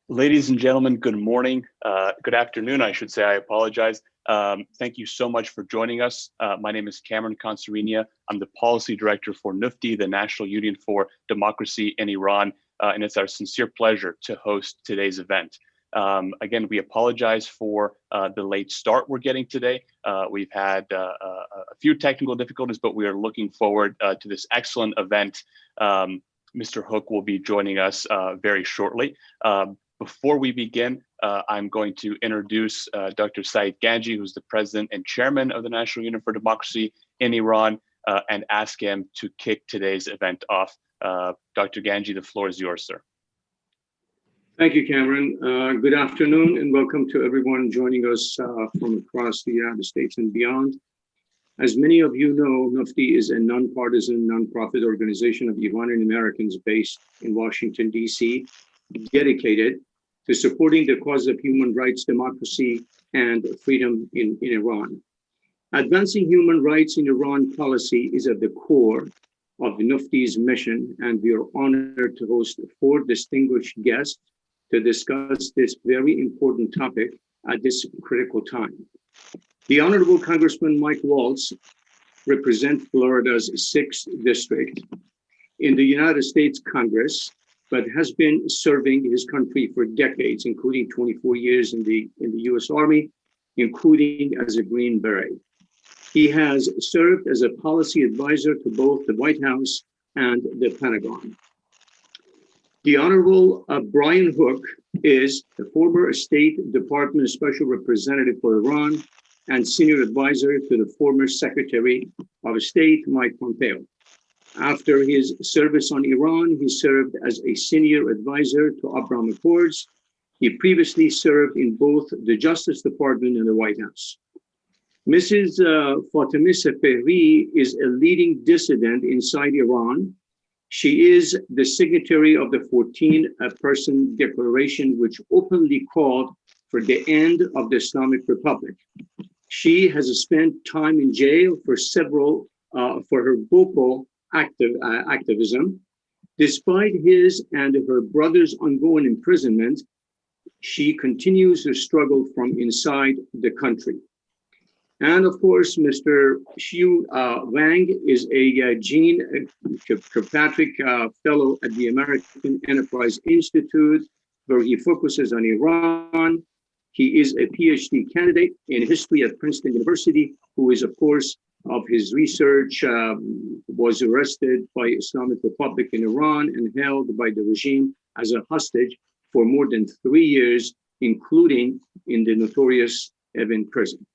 Ladies and gentlemen, good morning. Good afternoon, I should say. I apologize. Thank you so much for joining us. My name is Cameron Consarinia. I'm the Policy Director for NUFTI, the National Union for Democracy in Iran, and it's our sincere pleasure to host today's event. Again, we apologize for the late start we're getting today. We've had a few technical difficulties, but we are looking forward to this excellent event. Mr. Hook will be joining us very shortly. Before we begin, I'm going to introduce Dr. Saeed Ganji, who's the president and chairman of the National Union for Democracy in Iran, and ask him to kick today's event off. Dr. Ganji, the floor is yours, sir. Thank you, Cameron. Good afternoon and welcome to everyone joining us from across the United States and beyond. As many of you know, NUFTI is a nonpartisan, nonprofit organization of Iranian Americans based in Washington, D.C., dedicated to supporting the cause of human rights, democracy, and freedom in Iran. Advancing human rights in Iran policy is at the core of NUFTI's mission, and we are honored to host 4 distinguished guests to discuss this very important topic at this critical time. The Honorable Congressman Mike Waltz represents Florida's 6th district in the United States Congress, but has been serving his country for decades, including 24 years in the U.S. Army, including as a Green Beret. He has served as a policy advisor to both the White House and the Pentagon. The Honorable Brian Hook is the former State Department Special Representative for Iran and Senior Advisor to the former Secretary of State, Mike Pompeo. After his service on Iran, he served as a senior advisor to Abraham Accords. He previously served in both the Justice Department and the White House. Mrs. Fatemeh Sepehri is a leading dissident inside Iran. She is the signatory of the 14-person declaration, which openly called for the end of the Islamic Republic. She has spent time in jail for her vocal activism. Despite his and her brother's ongoing imprisonment, she continues her struggle from inside the country. And of course, Mr. Xiyue Wang is a Jeane Kirpatrick fellow at the American Enterprise Institute, where he focuses on Iran. He is a PhD candidate in history at Princeton University, who is, of course, of his research, was arrested by Islamic Republic in Iran and held by the regime as a hostage for more than 3 years, including in the notorious Evin prison.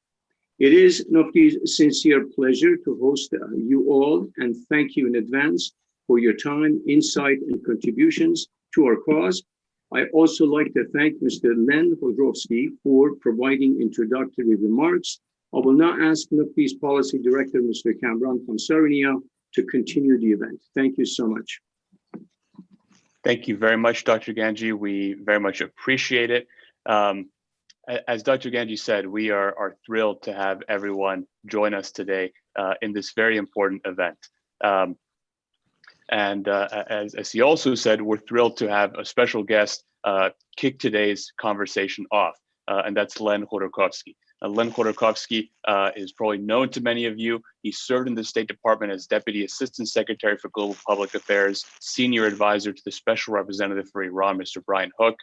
It is NUFTI's sincere pleasure to host you all, and thank you in advance for your time, insight, and contributions to our cause. I also like to thank Mr. Len Hodrowski for providing introductory remarks. I will now ask NUFTI's Policy Director, Mr. Cameron Consarinia, to continue the event. Thank you so much. Thank you very much, Dr. Ganji. We very much appreciate it. As Dr. Ganji said, we are thrilled to have everyone join us today in this very important event. As he also said, we're thrilled to have a special guest kick today's conversation off, and that's Len Hodorkovsky. Len Hodorkovsky is probably known to many of you. He served in the State Department as Deputy Assistant Secretary for Global Public Affairs, Senior Advisor to the Special Representative for Iran, Mr. Brian Hook,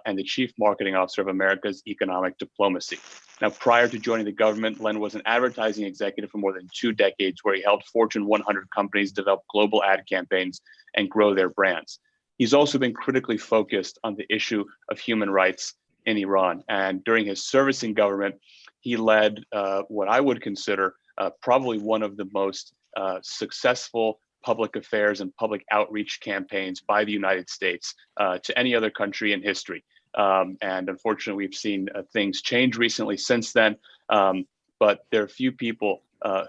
and the Chief Marketing Officer of America's Economic Diplomacy. Now, prior to joining the government, Len was an advertising executive for more than 2 decades, where he helped Fortune 100 companies develop global ad campaigns and grow their brands. He's also been critically focused on the issue of human rights in Iran. And during his service in government, he led what I would consider probably one of the most successful public affairs and public outreach campaigns by the United States to any other country in history. And unfortunately, we've seen things change recently since then, but there are few people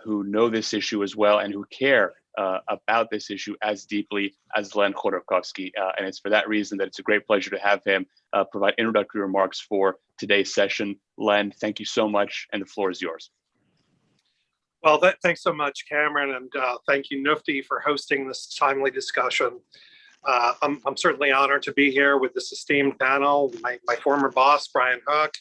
who know this issue as well and who care about this issue as deeply as Len Hodorkovsky. And it's for that reason that it's a great pleasure to have him provide introductory remarks for today's session. Len, thank you so much, and the floor is yours. Well, thanks so much, Cameron, and thank you, NUFTI, for hosting this timely discussion. I'm certainly honored to be here with this esteemed panel. My former boss, Brian Hook,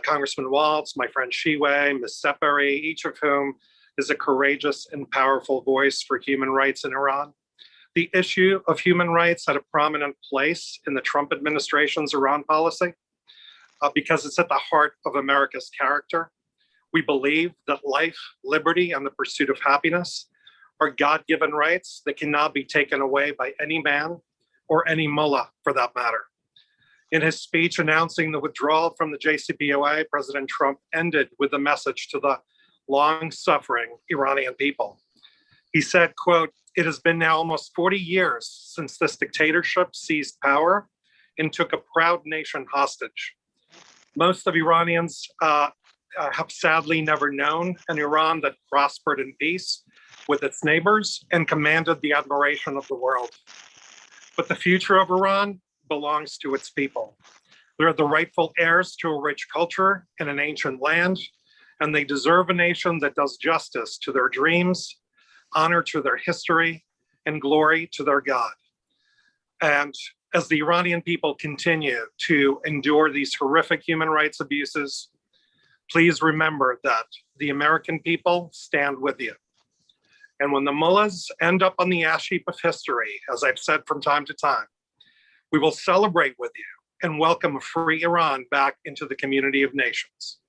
Congressman Waltz, my friend Xiyue, Ms. Sepehri, each of whom is a courageous and powerful voice for human rights in Iran. The issue of human rights had a prominent place in the Trump administration's Iran policy because it's at the heart of America's character. We believe that life, liberty, and the pursuit of happiness are God-given rights that cannot be taken away by any man or any mullah for that matter. In his speech announcing the withdrawal from the JCPOA, President Trump ended with a message to the long-suffering Iranian people. He said, quote, "It has been now almost 40 years since this dictatorship seized power and took a proud nation hostage. Most of Iranians have sadly never known an Iran that prospered in peace with its neighbors and commanded the admiration of the world. But the future of Iran belongs to its people. They're the rightful heirs to a rich culture and an ancient land, and they deserve a nation that does justice to their dreams, honor to their history, and glory to their God." And as the Iranian people continue to endure these horrific human rights abuses, please remember that the American people stand with you. And when the mullahs end up on the ash heap of history, as I've said from time to time, we will celebrate with you and welcome a free Iran back into the community of nations,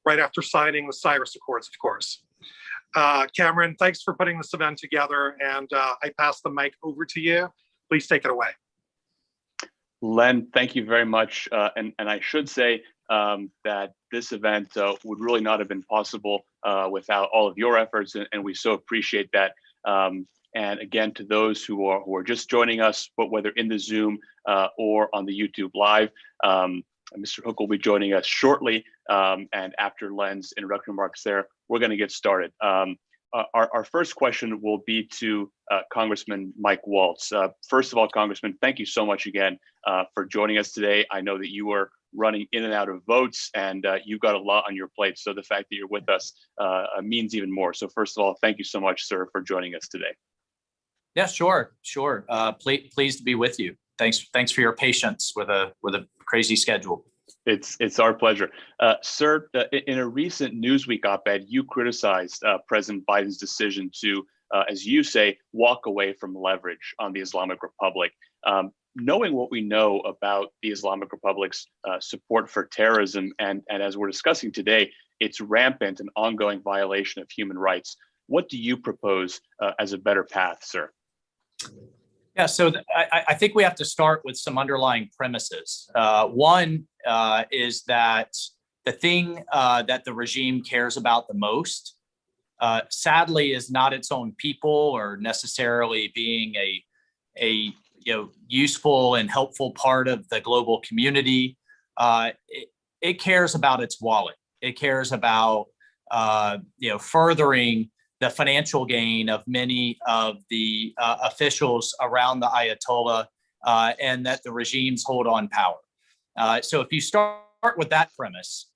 right after signing the Cyrus Accords, of course. Cameron, thanks for putting this event together, and I pass the mic over to you. Please take it away. Len, thank you very much. And I should say that this event would really not have been possible without all of your efforts, and we so appreciate that. And again, to those who are just joining us, but whether in the Zoom or on the YouTube Live, Mr. Hook will be joining us shortly. And after Len's introductory remarks there, we're going to get started. Our first question will be to Congressman Mike Waltz. First of all, Congressman, thank you so much again for joining us today. I know that you were running in and out of votes, and you've got a lot on your plate. So the fact that you're with us means even more. So first of all, thank you so much, sir, for joining us today. Yeah, sure. Pleased to be with you. Thanks for your patience with a crazy schedule. It's our pleasure. Sir, in a recent Newsweek op-ed, you criticized President Biden's decision to, as you say, walk away from leverage on the Islamic Republic. Knowing what we know about the Islamic Republic's support for terrorism, and as we're discussing today, its rampant and ongoing violation of human rights, what do you propose as a better path, sir? Yeah, so I think we have to start with some underlying premises. One is that the thing that the regime cares about the most, sadly, is not its own people or necessarily being a useful and helpful part of the global community. It cares about its wallet. It cares about furthering the financial gain of many of the officials around the Ayatollah and that the regimes hold on power. So if you start with that premise,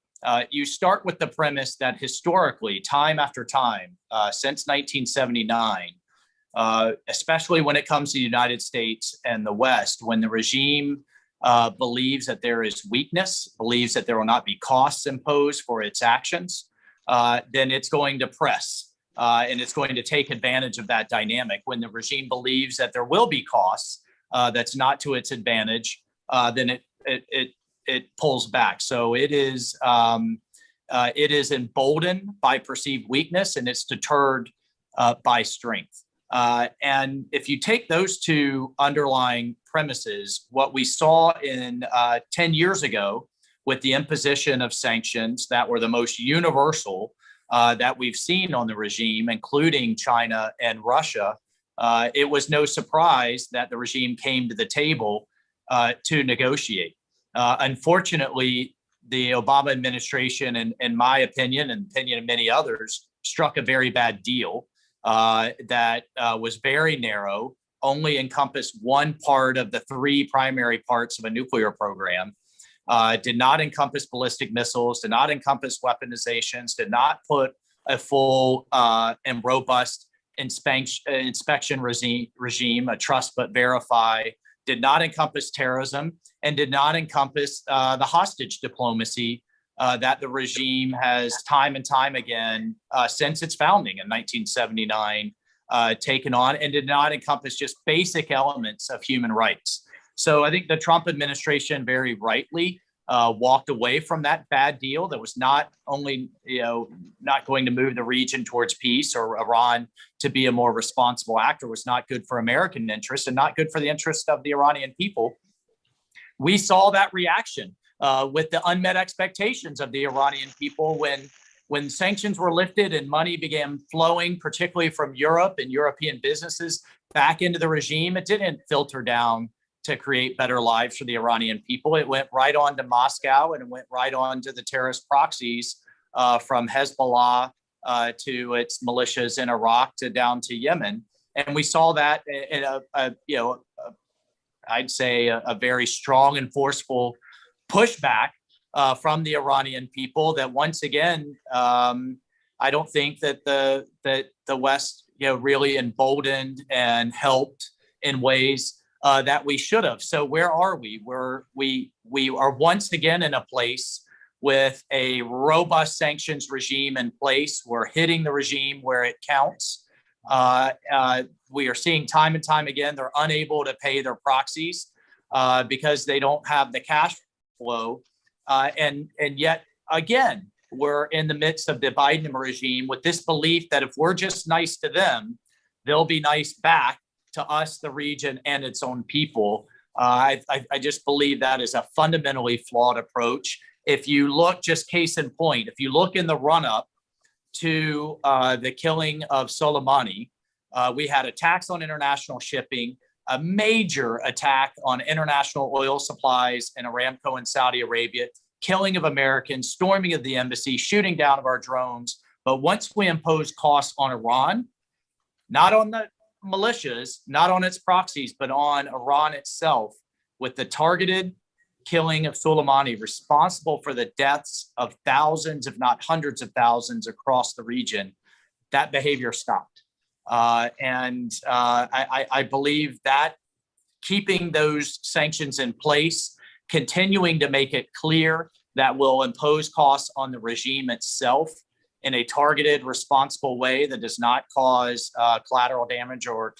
you start with the premise that historically, time after time, since 1979, especially when it comes to the United States and the West, when the regime believes that there is weakness, believes that there will not be costs imposed for its actions, then it's going to press. And it's going to take advantage of that dynamic. When the regime believes that there will be costs that's not to its advantage, then it pulls back. So it is emboldened by perceived weakness, and it's deterred by strength. And if you take those two underlying premises, what we saw in 10 years ago with the imposition of sanctions that were the most universal that we've seen on the regime, including China and Russia, it was no surprise that the regime came to the table to negotiate. Unfortunately, the Obama administration, in my opinion, and the opinion of many others, struck a very bad deal that was very narrow, only encompassed one part of the three primary parts of a nuclear program, did not encompass ballistic missiles, did not encompass weaponizations, did not put a full and robust inspection regime, a trust but verify, did not encompass terrorism and did not encompass the hostage diplomacy that the regime has time and time again since its founding in 1979 taken on, and did not encompass just basic elements of human rights. So I think the Trump administration very rightly walked away from that bad deal that was not only not going to move the region towards peace or Iran to be a more responsible actor, was not good for American interests and not good for the interest of the Iranian people. We saw that reaction with the unmet expectations of the Iranian people when sanctions were lifted and money began flowing, particularly from Europe and European businesses back into the regime. It didn't filter down to create better lives for the Iranian people. It went right on to Moscow, and it went right on to the terrorist proxies from Hezbollah to its militias in Iraq to down to Yemen. And we saw that in I'd say a very strong and forceful pushback from the Iranian people that once again, I don't think that the West really emboldened and helped in ways that we should have. So where are we? We are once again in a place with a robust sanctions regime in place. We're hitting the regime where it counts. We are seeing time and time again, they're unable to pay their proxies because they don't have the cash flow. And yet again, we're in the midst of the Biden regime with this belief that if we're just nice to them, they'll be nice back to us, the region, and its own people. I just believe that is a fundamentally flawed approach. If you look, just case in point, if you look in the run-up to the killing of Soleimani, we had attacks on international shipping, a major attack on international oil supplies in Aramco and Saudi Arabia, killing of Americans, storming of the embassy, shooting down of our drones. But once we impose costs on Iran, not on the militias, not on its proxies, but on Iran itself, with the targeted killing of Soleimani, responsible for the deaths of thousands, if not hundreds of thousands across the region, that behavior stopped. I believe that keeping those sanctions in place, continuing to make it clear that will impose costs on the regime itself in a targeted, responsible way that does not cause collateral damage or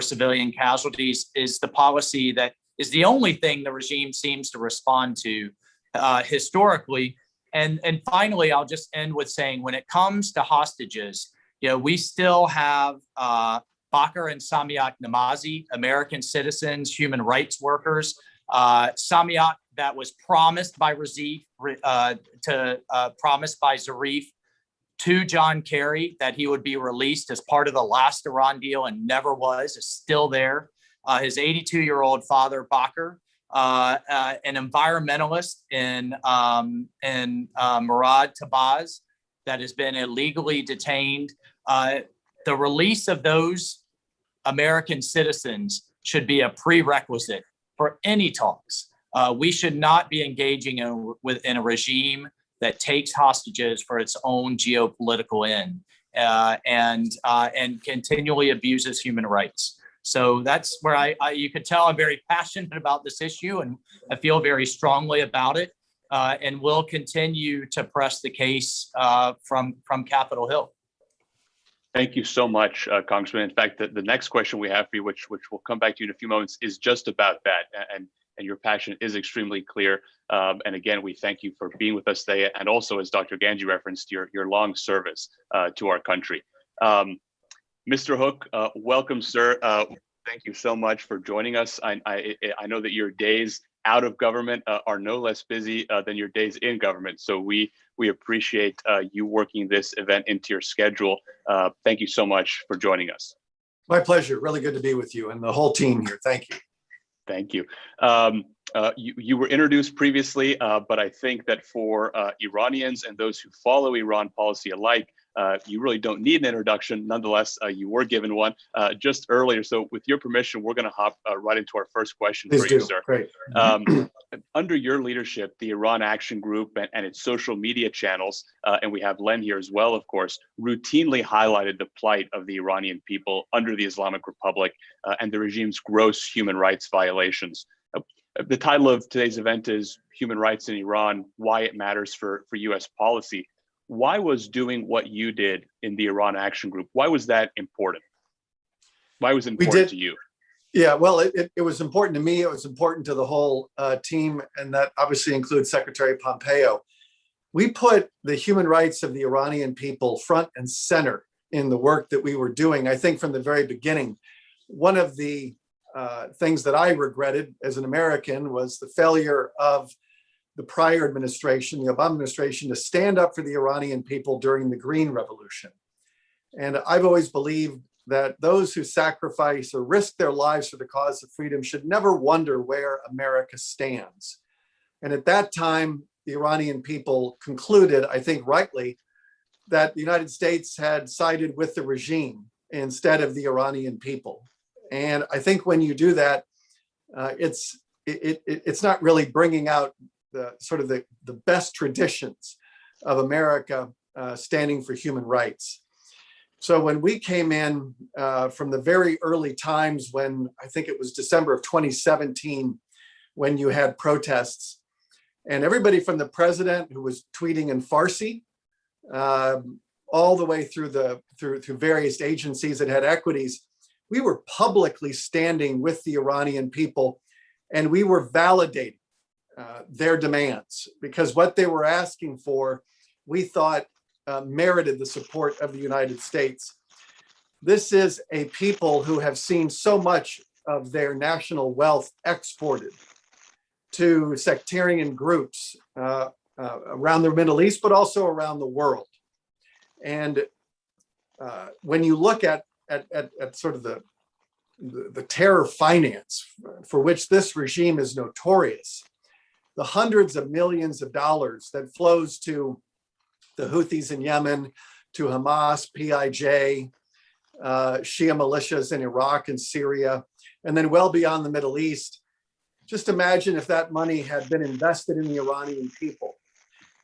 civilian casualties is the policy that is the only thing the regime seems to respond to historically. And finally, I'll just end with saying, when it comes to hostages, we still have Bakr and Samiat Namazi, American citizens, human rights workers. Samiat, that was promised by Zarif to John Kerry that he would be released as part of the last Iran deal and never was, is still there. His 82-year-old father, Bakr, an environmentalist in Murad Tabaz that has been illegally detained. The release of those American citizens should be a prerequisite for any talks. We should not be engaging in a regime that takes hostages for its own geopolitical end and continually abuses human rights. So that's where you could tell I'm very passionate about this issue, and I feel very strongly about it, and will continue to press the case from Capitol Hill. Thank you so much, Congressman. In fact, the next question we have for you, which we'll come back to you in a few moments, is just about that. And your passion is extremely clear. And again, we thank you for being with us today. And also, as Dr. Ganji referenced, your long service to our country. Mr. Hook, welcome, sir. Thank you so much for joining us. I know that your days out of government are no less busy than your days in government. So we appreciate you working this event into your schedule. Thank you so much for joining us. My pleasure. Really good to be with you and the whole team here. Thank you. Thank you. You were introduced previously, but I think that for Iranians and those who follow Iran policy alike, you really don't need an introduction. Nonetheless, you were given one just earlier. So with your permission, we're going to hop right into our first question. Please for you, do. sir. Great. under your leadership, the Iran Action Group and its social media channels, and we have Len here as well, of course, routinely highlighted the plight of the Iranian people under the Islamic Republic and the regime's gross human rights violations. The title of today's event is Human Rights in Iran, Why It Matters for U.S. Policy. Why was doing what you did in the Iran Action Group, why was that important? Why was it important to you? Yeah, well, it was important to me. It was important to the whole team, and that obviously includes Secretary Pompeo. We put the human rights of the Iranian people front and center in the work that we were doing. I think from the very beginning, one of the things that I regretted as an American was the failure of the prior administration, the Obama administration, to stand up for the Iranian people during the Green Revolution. And I've always believed that those who sacrifice or risk their lives for the cause of freedom should never wonder where America stands. And at that time, the Iranian people concluded, I think rightly, that the United States had sided with the regime instead of the Iranian people. And I think when you do that, it's not really bringing out the sort of the best traditions of America standing for human rights. So when we came in from the very early times, when I think it was December of 2017, when you had protests, and everybody from the president who was tweeting in Farsi, all the way through through various agencies that had equities, we were publicly standing with the Iranian people, and we were validating their demands, because what they were asking for, we thought, merited the support of the United States. This is a people who have seen so much of their national wealth exported to sectarian groups around the Middle East, but also around the world. And when you look at sort of the terror finance for which this regime is notorious, the hundreds of millions of dollars that flows to the Houthis in Yemen, to Hamas, PIJ, Shia militias in Iraq and Syria, and then well beyond the Middle East. Just imagine if that money had been invested in the Iranian people.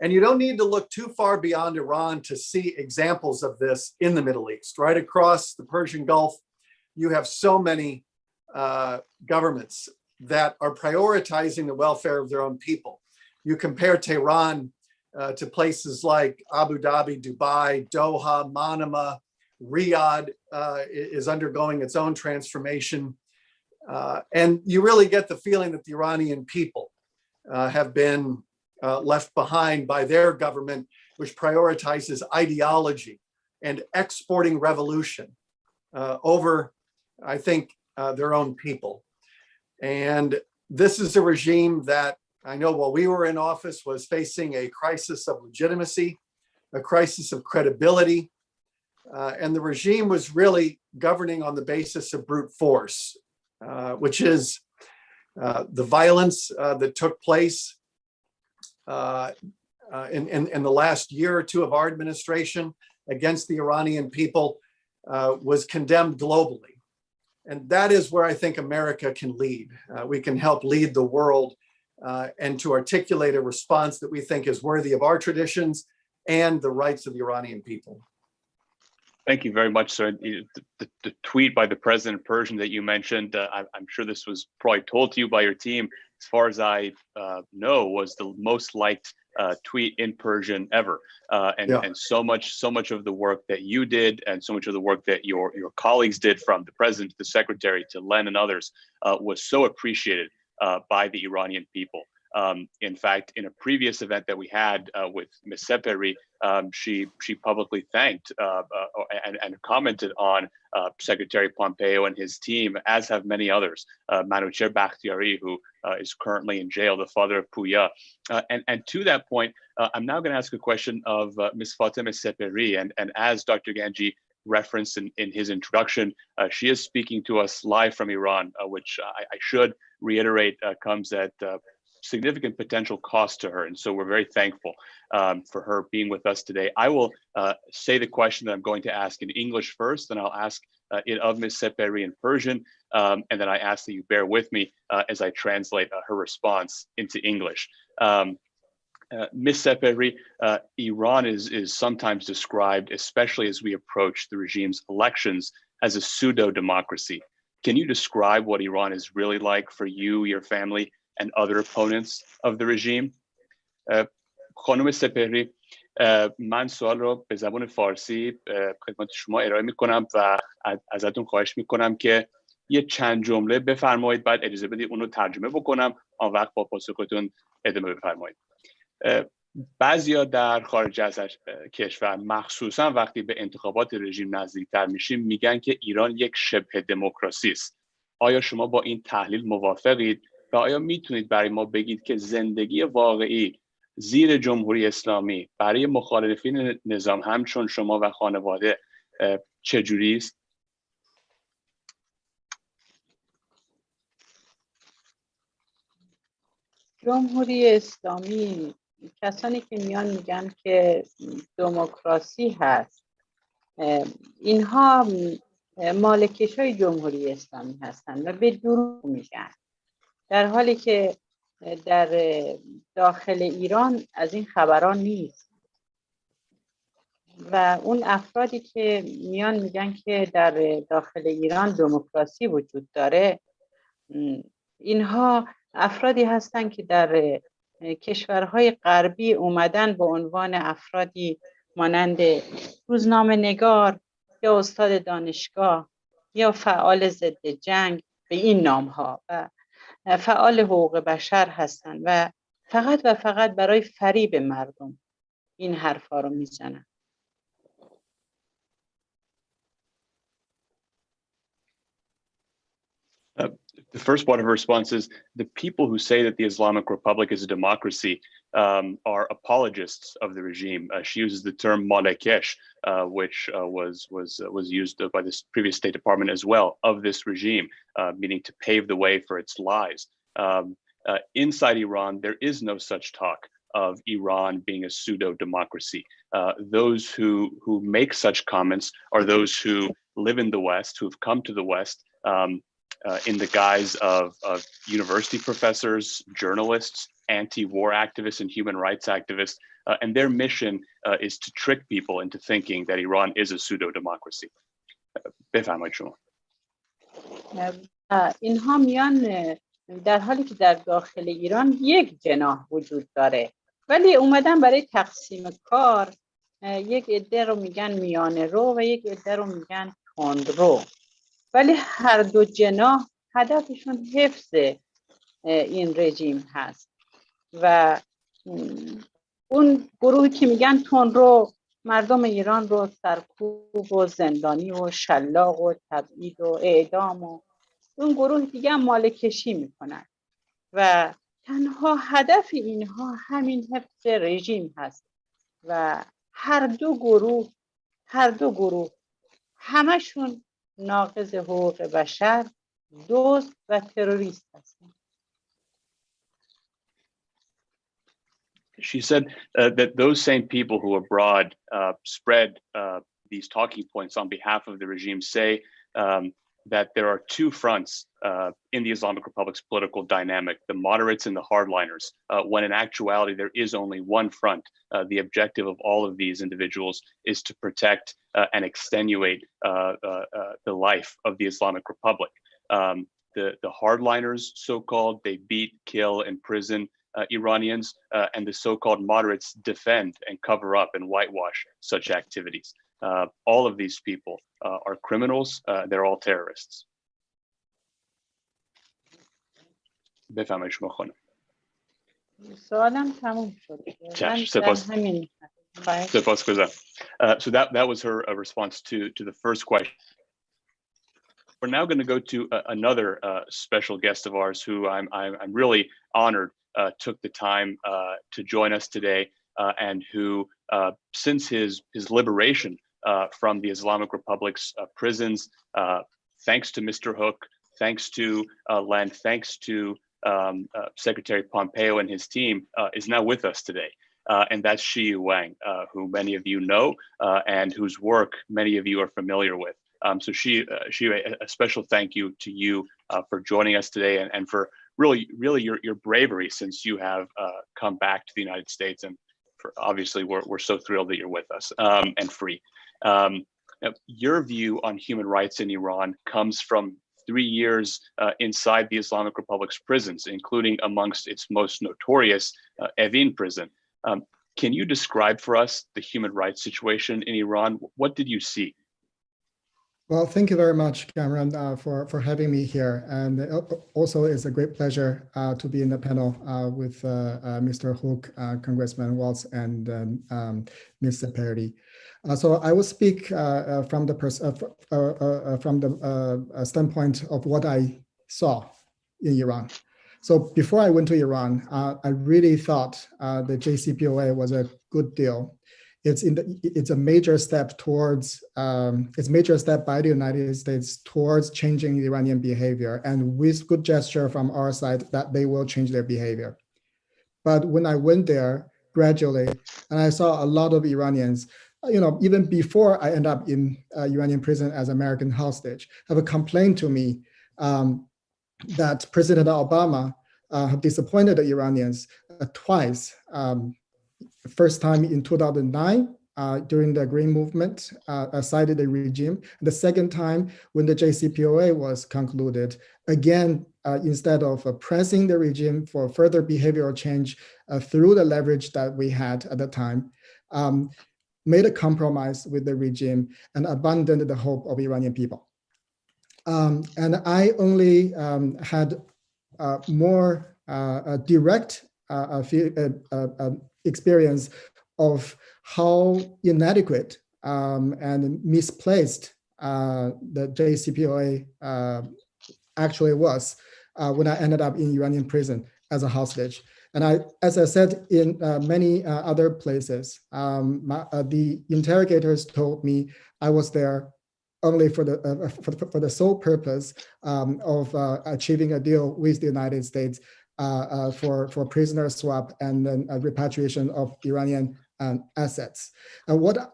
And you don't need to look too far beyond Iran to see examples of this in the Middle East. Right across the Persian Gulf, you have so many governments that are prioritizing the welfare of their own people. You compare Tehran to places like Abu Dhabi, Dubai, Doha, Manama, Riyadh is undergoing its own transformation. And you really get the feeling that the Iranian people have been left behind by their government, which prioritizes ideology and exporting revolution over, I think, their own people. And this is a regime that I know while we were in office was facing a crisis of legitimacy, a crisis of credibility, and the regime was really governing on the basis of brute force, which is the violence that took place in the last year or two of our administration against the Iranian people was condemned globally. And that is where I think America can lead. We can help lead the world and to articulate a response that we think is worthy of our traditions and the rights of the Iranian people. Thank you very much, sir. The tweet by the president Persian that you mentioned, I'm sure this was probably told to you by your team, as far as I know, was the most liked tweet in Persian ever. And so much of the work that you did and so much of the work that your colleagues did, from the president to the secretary to Len and others, was so appreciated by the Iranian people. In fact, in a previous event that we had with Ms. Sepehri, she publicly thanked and commented on Secretary Pompeo and his team, as have many others. Manouchehr Bakhtiari, who is currently in jail, the father of Pouya. And to that point, I'm now going to ask a question of Ms. Fatemeh Sepehri. And as Dr. Ganji referenced in his introduction, she is speaking to us live from Iran, which I should reiterate comes at significant potential cost to her. And so we're very thankful for her being with us today. I will say the question that I'm going to ask in English first, and I'll ask of Ms. Sepehri in Persian, and then I ask that you bear with me as I translate her response into English. Ms. Sepehri, Iran is sometimes described, especially as we approach the regime's elections, as a pseudo-democracy. Can you describe what Iran is really like for you, your family, and other opponents of the regime? خانم سپهری، من سوال رو به زبان فارسی خدمت شما ارائه میکنم و ازتون خواهش میکنم که یه چند جمله بفرمایید، بعد اجازه بدید اون رو ترجمه بکنم، آن وقت با پاسختون ادامه بفرمایید. بعضیا در خارج از کشور، مخصوصا وقتی به انتخابات رژیم نزدیکتر میشیم، میگن که ایران یک شبه دموکراسی است. آیا شما با این تحلیل موافقید و آیا میتونید برای ما بگید که زندگی واقعی زیر جمهوری اسلامی برای مخالفین نظام همچون شما و خانواده چجوری است؟ جمهوری اسلامی، کسانی که میان میگن که دموکراسی هست، اینها مالکشای جمهوری اسلامی هستند و به دروغ میگن، در حالی که در داخل ایران از این خبران نیست. و اون افرادی که میان میگن که در داخل ایران دموکراسی وجود داره، اینها افرادی هستند که در کشورهای غربی اومدن به عنوان افرادی مانند روزنامه نگار یا استاد دانشگاه یا فعال ضد جنگ به این نامها و فعال حقوق بشر هستند و فقط برای فریب مردم این حرفا رو میزنن. The first part of her response is the people who say that the Islamic Republic is a democracy are apologists of the regime. She uses the term malekesh, which was used by the previous State Department as well, of this regime, meaning to pave the way for its lies. Inside Iran, there is no such talk of Iran being a pseudo-democracy. Those who make such comments are those who live in the West, who have come to the West, in the guise of university professors, journalists, anti-war activists, and human rights activists. And their mission is to trick people into thinking that Iran is a pseudo-democracy. بفرمایید شما. اینها میان در حالی که در داخل ایران یک جناح وجود داره، ولی اومدن برای تقسیم کار یک عده رو میگن میانه رو و یک عده رو میگن تندرو، ولی هر دو جناح هدفشون حفظ این رژیم هست. و اون گروهی که میگن تندرو مردم ایران رو سرکوب و زندانی و شلاق و تبعید و اعدام، و اون گروه دیگه هم مالکشی میکنن و تنها هدف اینها همین حفظ رژیم هست. و هر دو گروه همشون ناقض حقوق بشر، دزد و تروریست هستند. She said that those same people who abroad spread these talking points on behalf of the regime say that there are two fronts in the Islamic Republic's political dynamic, the moderates and the hardliners, when in actuality there is only one front. The objective of all of these individuals is to protect and extenuate the life of the Islamic Republic. The hardliners, so-called, they beat, kill, imprison Iranians, and the so-called moderates defend and cover up and whitewash such activities. All of these people are criminals. They're all terrorists. بفرمایید شما خانم. سوالم تموم شد. So that was her response to the first question. We're now going to go to another special guest of ours who I'm really honored took the time to join us today, and who since his liberation from the Islamic Republic's prisons, thanks to Mr. Hook, thanks to Len, thanks to Secretary Pompeo and his team, is now with us today. And that's Xiyue Wang, who many of you know and whose work many of you are familiar with. So Xiyue, a special thank you to you for joining us today and for really your bravery, since you have come back to the United States, and obviously we're so thrilled that you're with us and free. Now, your view on human rights in Iran comes from 3 years inside the Islamic Republic's prisons, including amongst its most notorious Evin prison. Can you describe for us the human rights situation in Iran? What did you see? Well, thank you very much, Cameron, for having me here. And also, it's a great pleasure to be in the panel with Mr. Hook, Congressman Waltz, and Ms. Sepehri. So I will speak from the standpoint of what I saw in Iran. So before I went to Iran, I really thought the JCPOA was a good deal. It's a major step towards it's a major step by the United States towards changing Iranian behavior, and with good gesture from our side that they will change their behavior. But when I went there gradually, and I saw a lot of Iranians, even before I end up in Iranian prison as American hostage, have a complaint to me that President Obama have disappointed the Iranians twice. First time in 2009 during the Green Movement, cited the regime. The second time when the JCPOA was concluded, again, instead of pressing the regime for further behavioral change through the leverage that we had at the time, made a compromise with the regime and abandoned the hope of Iranian people. And I only had more direct experience of how inadequate and misplaced the JCPOA actually was when I ended up in Iranian prison as a hostage. And as I said in many other places, the interrogators told me I was there only for the sole purpose of achieving a deal with the United States for prisoner swap and then repatriation of Iranian assets. What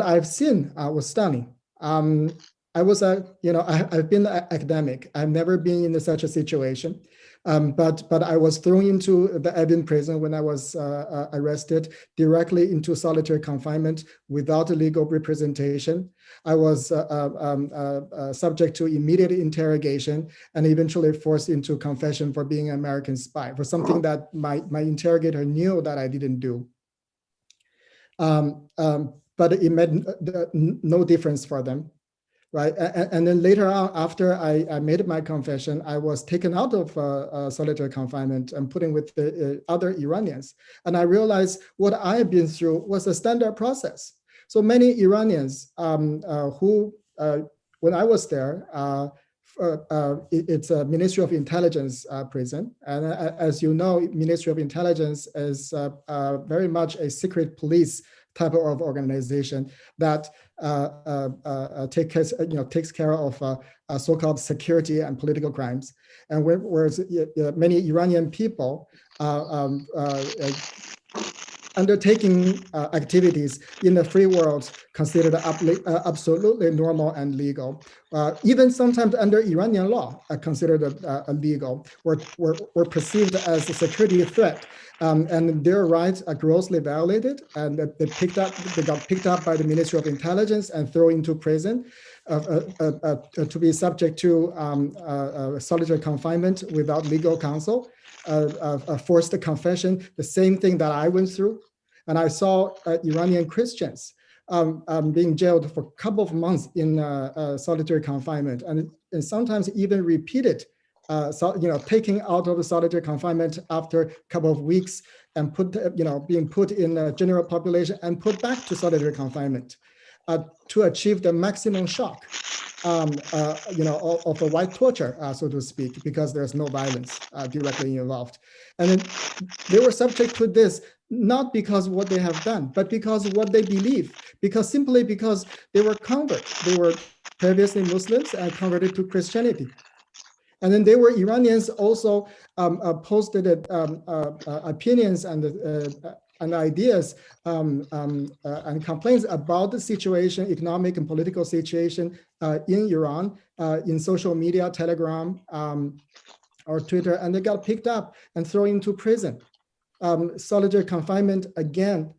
I've seen was stunning. I was I've been an academic. I've never been in such a situation, but I was thrown into the Evin prison when I was arrested, directly into solitary confinement without a legal representation. I was subject to immediate interrogation and eventually forced into confession for being an American spy, for something that my interrogator knew that I didn't do. But it made no difference for them. Right, and then later on, after I made my confession, I was taken out of solitary confinement and put in with the other Iranians. And I realized what I had been through was a standard process. So many Iranians who, when I was there, it's a Ministry of Intelligence prison. And as you know, Ministry of Intelligence is very much a secret police type of organization that takes care of so-called security and political crimes. And whereas many Iranian people undertaking activities in the free world considered absolutely normal and legal. Even sometimes under Iranian law, considered illegal, were perceived as a security threat. And their rights are grossly violated, and they got picked up by the Ministry of Intelligence and thrown into prison to be subject to solitary confinement without legal counsel, forced confession, the same thing that I went through. And I saw Iranian Christians being jailed for a couple of months in solitary confinement, and sometimes even repeated. Taking out of the solitary confinement after a couple of weeks and being put in a general population and put back to solitary confinement to achieve the maximum shock, of a white torture, so to speak, because there's no violence directly involved. And then they were subject to this, not because of what they have done, but because of what they believe, simply because they were converts. They were previously Muslims and converted to Christianity. And then there were Iranians also posted opinions and and ideas and complaints about the situation, economic and political situation in Iran, in social media, Telegram, or Twitter, and they got picked up and thrown into prison. Solitary confinement again,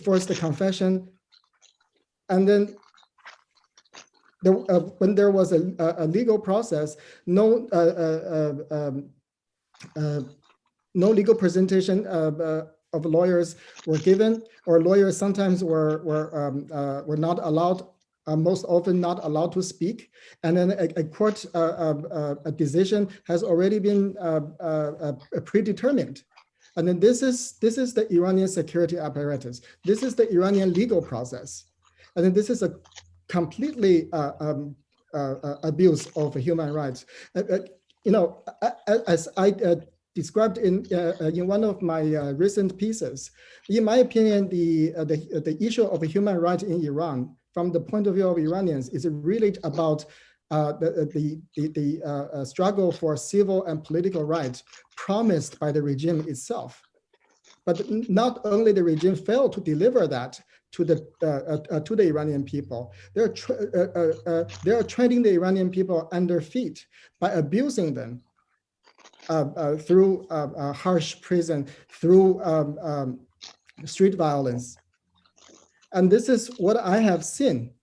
forced confession, and then when there was a legal process, no legal presentation of lawyers were given, or lawyers sometimes were not allowed, most often not allowed to speak, and then a court a decision has already been predetermined. And then this is the Iranian security apparatus. This is the Iranian legal process, and then this is a completely abuse of human rights. As I described in one of my recent pieces, in my opinion, the issue of human rights in Iran, from the point of view of Iranians, is really about the struggle for civil and political rights promised by the regime itself. But not only the regime failed to deliver that to the Iranian people, they are treating the Iranian people under feet by abusing them through harsh prison, through street violence. And this is what I have seen.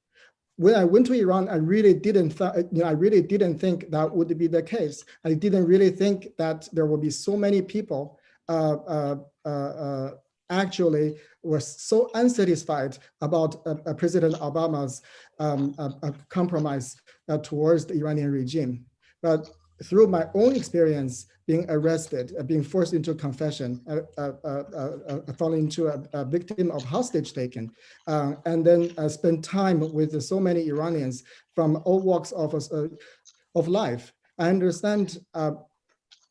When I went to Iran, I really didn't think that would be the case. I didn't really think that there would be so many people actually were so unsatisfied about President Obama's compromise towards the Iranian regime. But through my own experience, being arrested, being forced into confession, falling into a victim of hostage taking, and then spend time with so many Iranians from all walks of life, I understand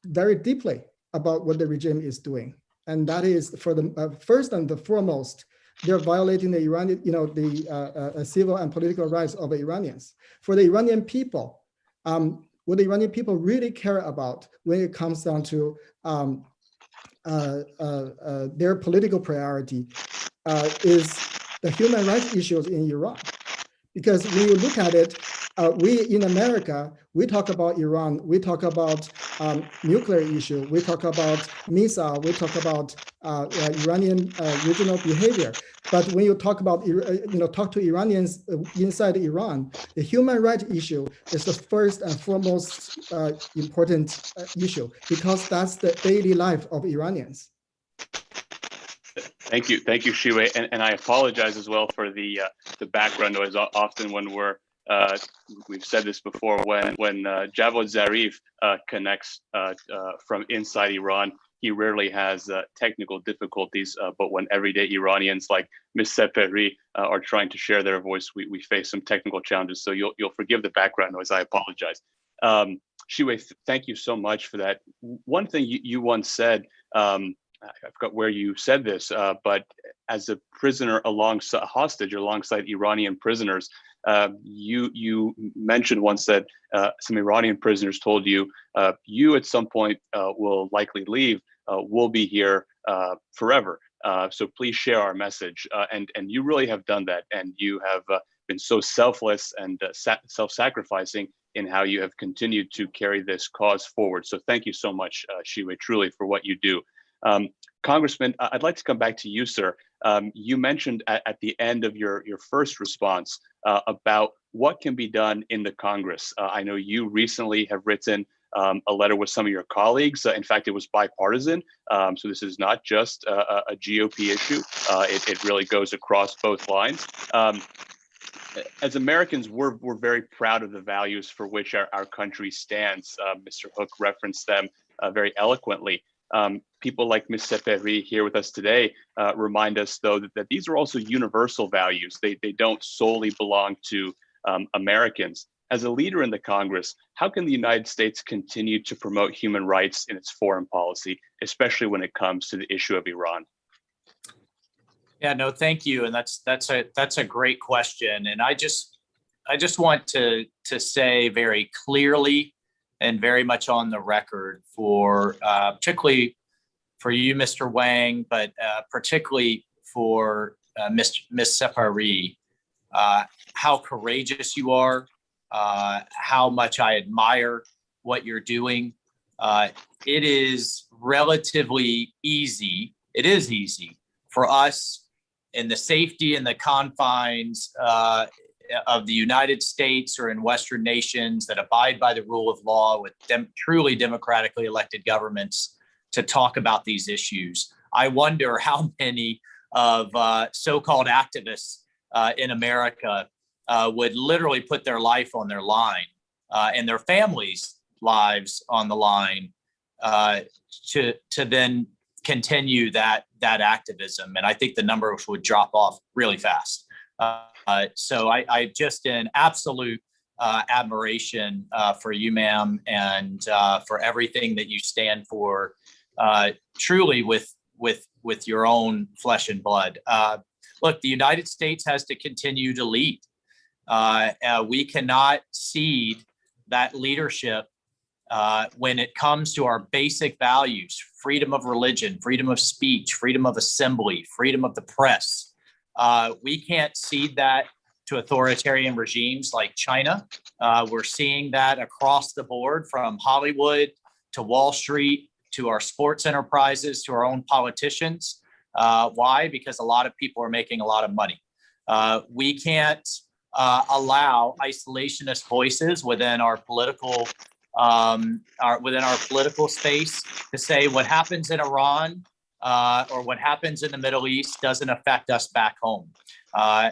very deeply about what the regime is doing. And that is, for the first and the foremost, they're violating the Iranian, the civil and political rights of the Iranians. For the Iranian people, what the Iranian people really care about when it comes down to their political priority is the human rights issues in Iran. Because when you look at it, we in America, we talk about Iran, we talk about nuclear issue, we talk about missile, we talk about Iranian regional behavior. But when you talk about, talk to Iranians inside Iran, the human rights issue is the first and foremost important issue, because that's the daily life of Iranians. Thank you, Xiyue, and I apologize as well for the background noise. Often when we've said this before, when Javad Zarif connects from inside Iran, he rarely has technical difficulties, but when everyday Iranians like Ms. Sepehri are trying to share their voice, we face some technical challenges. So you'll forgive the background noise. I apologize. Xiyue, thank you so much for that. One thing you once said, I forgot where you said this, but as a prisoner hostage alongside Iranian prisoners, you mentioned once that some Iranian prisoners told you, you at some point will likely leave, we'll be here forever. So please share our message. And you really have done that. And you have been so selfless and self-sacrificing in how you have continued to carry this cause forward. So thank you so much, Xiyue, truly, for what you do. Congressman, I'd like to come back to you, sir. You mentioned at the end of your first response about what can be done in the Congress. I know you recently have written a letter with some of your colleagues. In fact, it was bipartisan. So this is not just a GOP issue. It really goes across both lines. As Americans, we're very proud of the values for which our country stands. Mr. Hook referenced them very eloquently. People like Ms. Sepehri here with us today remind us, though, that these are also universal values. They don't solely belong to Americans. As a leader in the Congress, how can the United States continue to promote human rights in its foreign policy, especially when it comes to the issue of Iran? Yeah, no, thank you, and that's a great question, and I just want to say very clearly and very much on the record for particularly for you, Mr. Wang, but particularly for Ms. Sepehri, how courageous you are, how much I admire what you're doing. It is relatively easy. It is easy for us in the safety and the confines of the United States or in Western nations that abide by the rule of law with truly democratically elected governments to talk about these issues. I wonder how many of so-called activists in America would literally put their life on their line and their families' lives on the line to then continue that activism. And I think the numbers would drop off really fast. So I just in absolute admiration for you, ma'am, and for everything that you stand for, truly with your own flesh and blood. Look, the United States has to continue to lead. We cannot cede that leadership when it comes to our basic values: freedom of religion, freedom of speech, freedom of assembly, freedom of the press. We can't cede that to authoritarian regimes like China. We're seeing that across the board, from Hollywood to Wall Street to our sports enterprises to our own politicians. Why? Because a lot of people are making a lot of money. We can't allow isolationist voices within our political space to say what happens in Iran or what happens in the Middle East doesn't affect us back home. I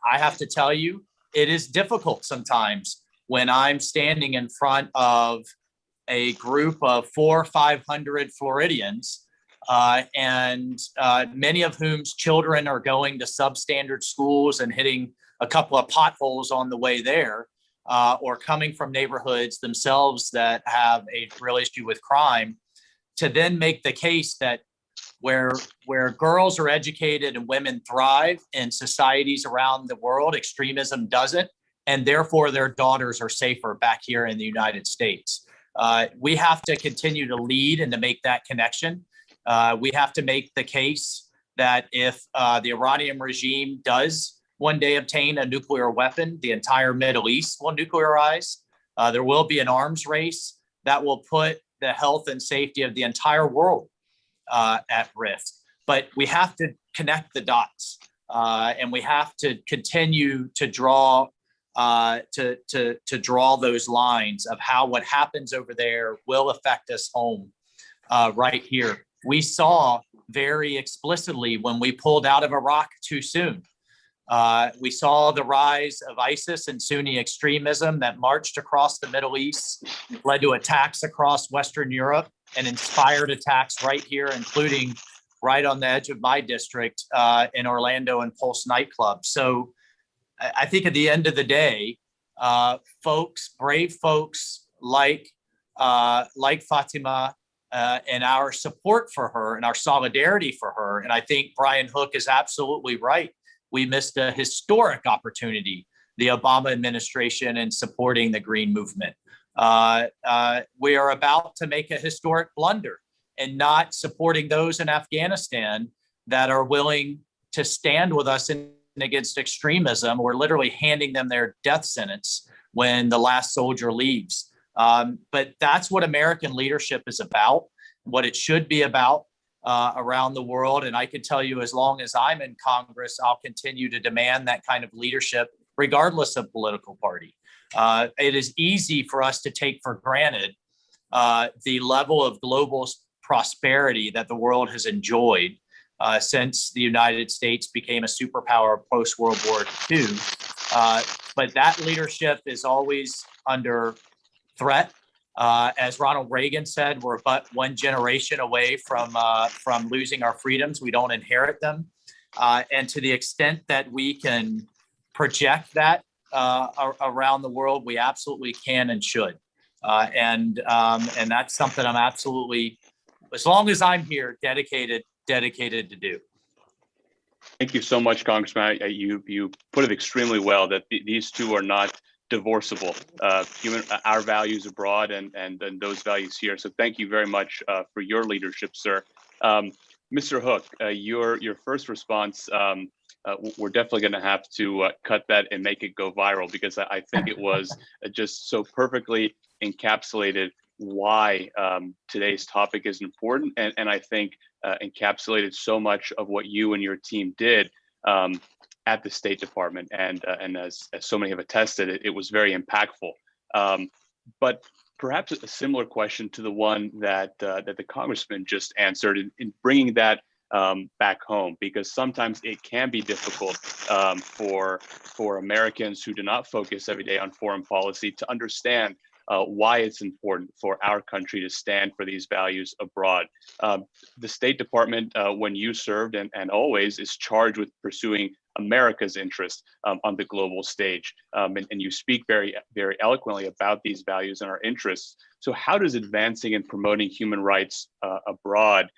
have to tell you, it is difficult sometimes when I'm standing in front of a group of 400 or 500 Floridians, and many of whom's children are going to substandard schools and hitting a couple of potholes on the way there, or coming from neighborhoods themselves that have a real issue with crime, to then make the case that where girls are educated and women thrive in societies around the world, extremism doesn't, and therefore their daughters are safer back here in the United States. We have to continue to lead and to make that connection. We have to make the case that if the Iranian regime does one day obtain a nuclear weapon, the entire Middle East will nuclearize. There will be an arms race that will put the health and safety of the entire world at risk. But we have to connect the dots, and we have to continue to draw draw those lines of how what happens over there will affect us home right here. We saw very explicitly when we pulled out of Iraq too soon. We saw the rise of ISIS and Sunni extremism that marched across the Middle East, led to attacks across Western Europe, and inspired attacks right here, including right on the edge of my district in Orlando and Pulse nightclub. So I think at the end of the day, brave folks like Fatemeh, and our support for her and our solidarity for her. And I think Brian Hook is absolutely right. We missed a historic opportunity, the Obama administration, in supporting the Green movement. We are about to make a historic blunder in not supporting those in Afghanistan that are willing to stand with us against extremism. We're literally handing them their death sentence when the last soldier leaves. But that's what American leadership is about, what it should be about around the world. And I can tell you, as long as I'm in Congress, I'll continue to demand that kind of leadership, regardless of political party. It is easy for us to take for granted the level of global prosperity that the world has enjoyed since the United States became a superpower post-World War II. But that leadership is always under threat. As Ronald Reagan said, we're but one generation away from losing our freedoms. We don't inherit them. And to the extent that we can project that around the world, we absolutely can and should. And that's something I'm absolutely, as long as I'm here, dedicated to do. Thank you so much, Congressman. You put it extremely well that these two are not divorceable. Our values abroad and those values here. So thank you very much for your leadership, sir. Mr. Hook, your first response, we're definitely going to have to cut that and make it go viral, because I think it was just so perfectly encapsulated why today's topic is important, and I think encapsulated so much of what you and your team did at the State Department, and as so many have attested, it was very impactful. But perhaps a similar question to the one that the Congressman just answered, in bringing that back home, because sometimes it can be difficult for Americans who do not focus every day on foreign policy to understand why it's important for our country to stand for these values abroad. The State Department, when you served and always, is charged with pursuing America's interest on the global stage. And you speak very, very eloquently about these values and our interests. So how does advancing and promoting human rights abroad,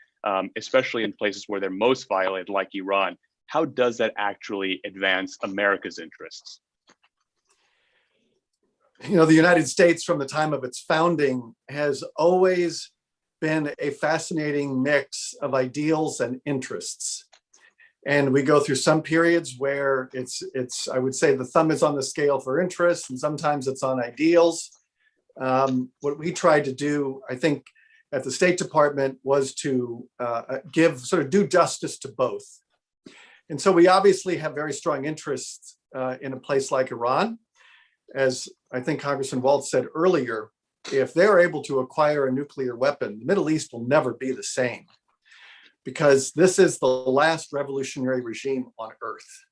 especially in places where they're most violated, like Iran, how does that actually advance America's interests? You know, the United States, from the time of its founding, has always been a fascinating mix of ideals and interests. And we go through some periods where it's I would say the thumb is on the scale for interests, and sometimes it's on ideals. What we tried to do, I think, at the State Department was to do justice to both. And so we obviously have very strong interests in a place like Iran. As I think Congressman Waltz said earlier, if they're able to acquire a nuclear weapon, the Middle East will never be the same, because this is the last revolutionary regime on earth.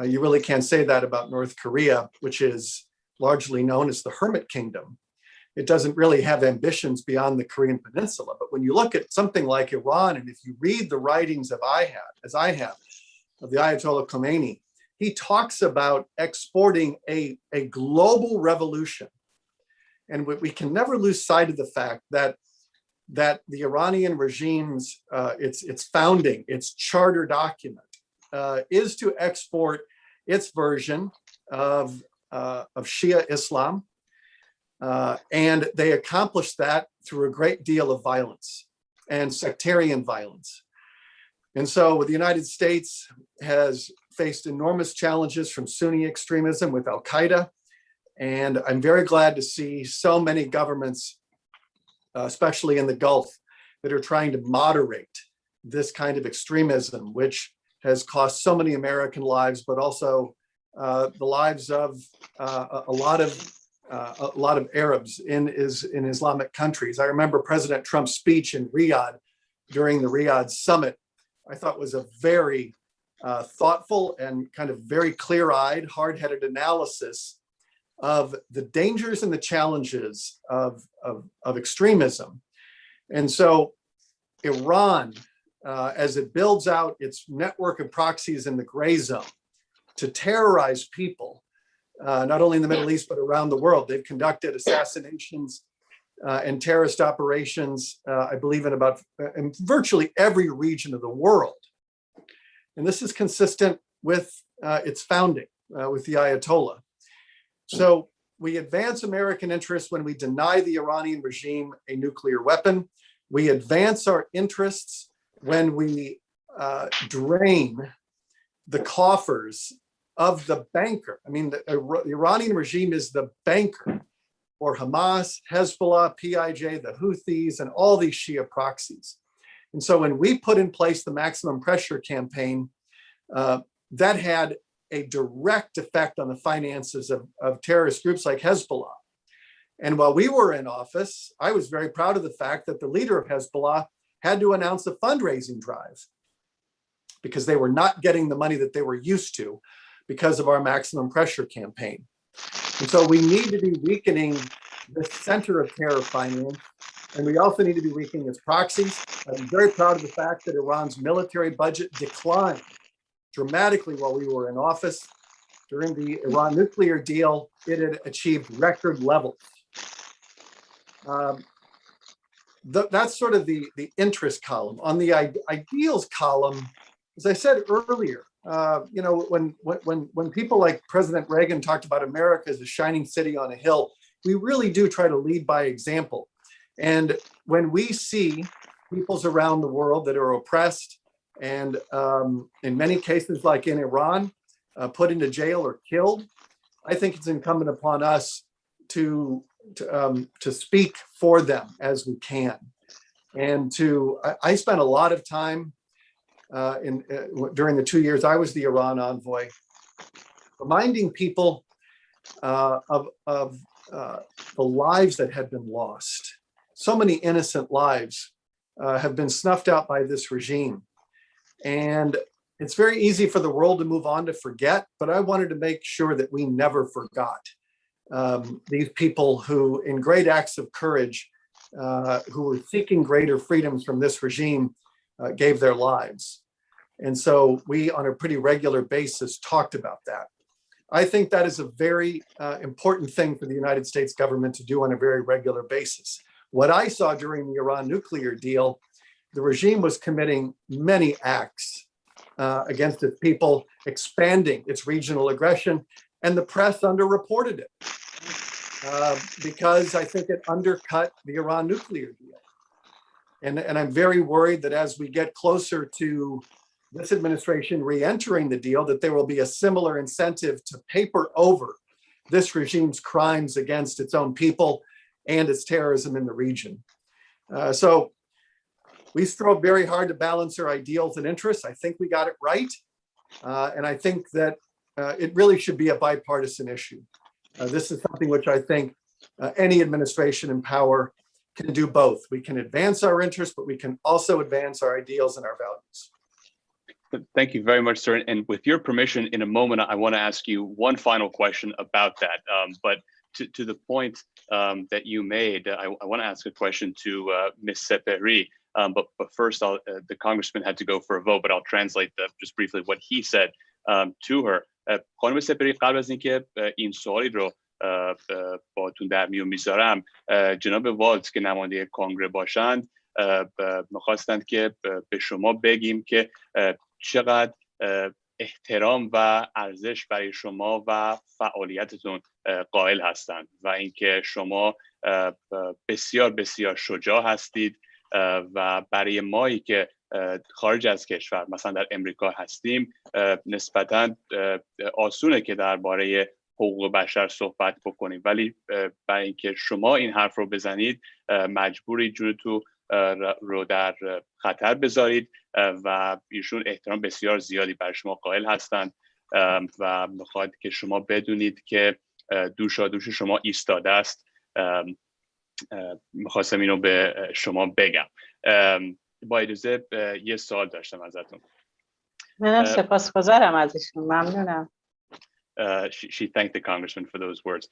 You really can't say that about North Korea, which is largely known as the Hermit Kingdom. It doesn't really have ambitions beyond the Korean Peninsula. But when you look at something like Iran, and if you read the writings as I have, of the Ayatollah Khomeini, he talks about exporting a global revolution. And we can never lose sight of the fact that the Iranian regime's, its founding, its charter document, is to export its version of Shia Islam. And they accomplished that through a great deal of violence and sectarian violence. And so the United States has faced enormous challenges from Sunni extremism with Al-Qaeda. And I'm very glad to see so many governments, especially in the Gulf, that are trying to moderate this kind of extremism, which has cost so many American lives, but also the lives of a lot of Arabs in Islamic countries. I remember President Trump's speech in Riyadh during the Riyadh summit. I thought was a very thoughtful and kind of very clear-eyed, hard-headed analysis of the dangers and the challenges of extremism. And so Iran, as it builds out its network of proxies in the gray zone to terrorize people, not only in the Middle East, but around the world. They've conducted assassinations and terrorist operations, I believe, in virtually every region of the world. And this is consistent with its founding, with the Ayatollah. So we advance American interests when we deny the Iranian regime a nuclear weapon. We advance our interests when we drain the coffers of the banker. I mean, the Iranian regime is the banker for Hamas, Hezbollah, PIJ, the Houthis, and all these Shia proxies. And so when we put in place the maximum pressure campaign, that had a direct effect on the finances of terrorist groups like Hezbollah. And while we were in office, I was very proud of the fact that the leader of Hezbollah had to announce a fundraising drive because they were not getting the money that they were used to because of our maximum pressure campaign. And so we need to be weakening the center of terror finance, and we also need to be weakening its proxies. I'm very proud of the fact that Iran's military budget declined dramatically while we were in office. During the Iran nuclear deal, it had achieved record levels. That's sort of the interest column. On the ideals column, as I said earlier, when people like President Reagan talked about America as a shining city on a hill, we really do try to lead by example. And when we see peoples around the world that are oppressed and in many cases, like in Iran, put into jail or killed, I think it's incumbent upon us to speak for them as we can. And I spent a lot of time during the 2 years I was the Iran envoy, reminding people of the lives that had been lost. So many innocent lives have been snuffed out by this regime. And it's very easy for the world to move on to forget, but I wanted to make sure that we never forgot these people who, in great acts of courage, who were seeking greater freedoms from this regime, gave their lives. And so we, on a pretty regular basis, talked about that. I think that is a very important thing for the United States government to do on a very regular basis. What I saw during the Iran nuclear deal, the regime was committing many acts against its people, expanding its regional aggression, and the press underreported it because I think it undercut the Iran nuclear deal. And I'm very worried that as we get closer to this administration re-entering the deal, that there will be a similar incentive to paper over this regime's crimes against its own people and its terrorism in the region. So we strove very hard to balance our ideals and interests. I think we got it right. And I think that it really should be a bipartisan issue. This is something which I think any administration in power can do both. We can advance our interests, but we can also advance our ideals and our values. Thank you very much, sir. And with your permission, in a moment, I want to ask you one final question about that. But to the point that you made, I want to ask a question to Ms. Sepehri. But first, the congressman had to go for a vote, but I'll translate just briefly what he said to her. خانم سپهری، قبل از اینکه این سوالی رو باتون در میون میذارم، جناب والتز که نماینده کنگره باشند میخواستند که به شما بگیم که چقدر احترام و ارزش برای شما و فعالیتتون قائل هستند و اینکه شما بسیار بسیار شجاع هستید و برای مایی که خارج از کشور مثلا در امریکا هستیم نسبتاً آسونه که درباره حقوق بشر صحبت بکنیم، ولی برای اینکه شما این حرف رو بزنید مجبوری جونتون رو در خطر بذارید و ایشون احترام بسیار زیادی برای شما قائل هستند و میخواد که شما بدونید که دوش شما ایستاده است. میخواستم اینو به شما بگم. با اجازه یه سوال داشتم ازتون. منم سپاسگزارم ازشون، ممنونم. She thanked the congressman for those words.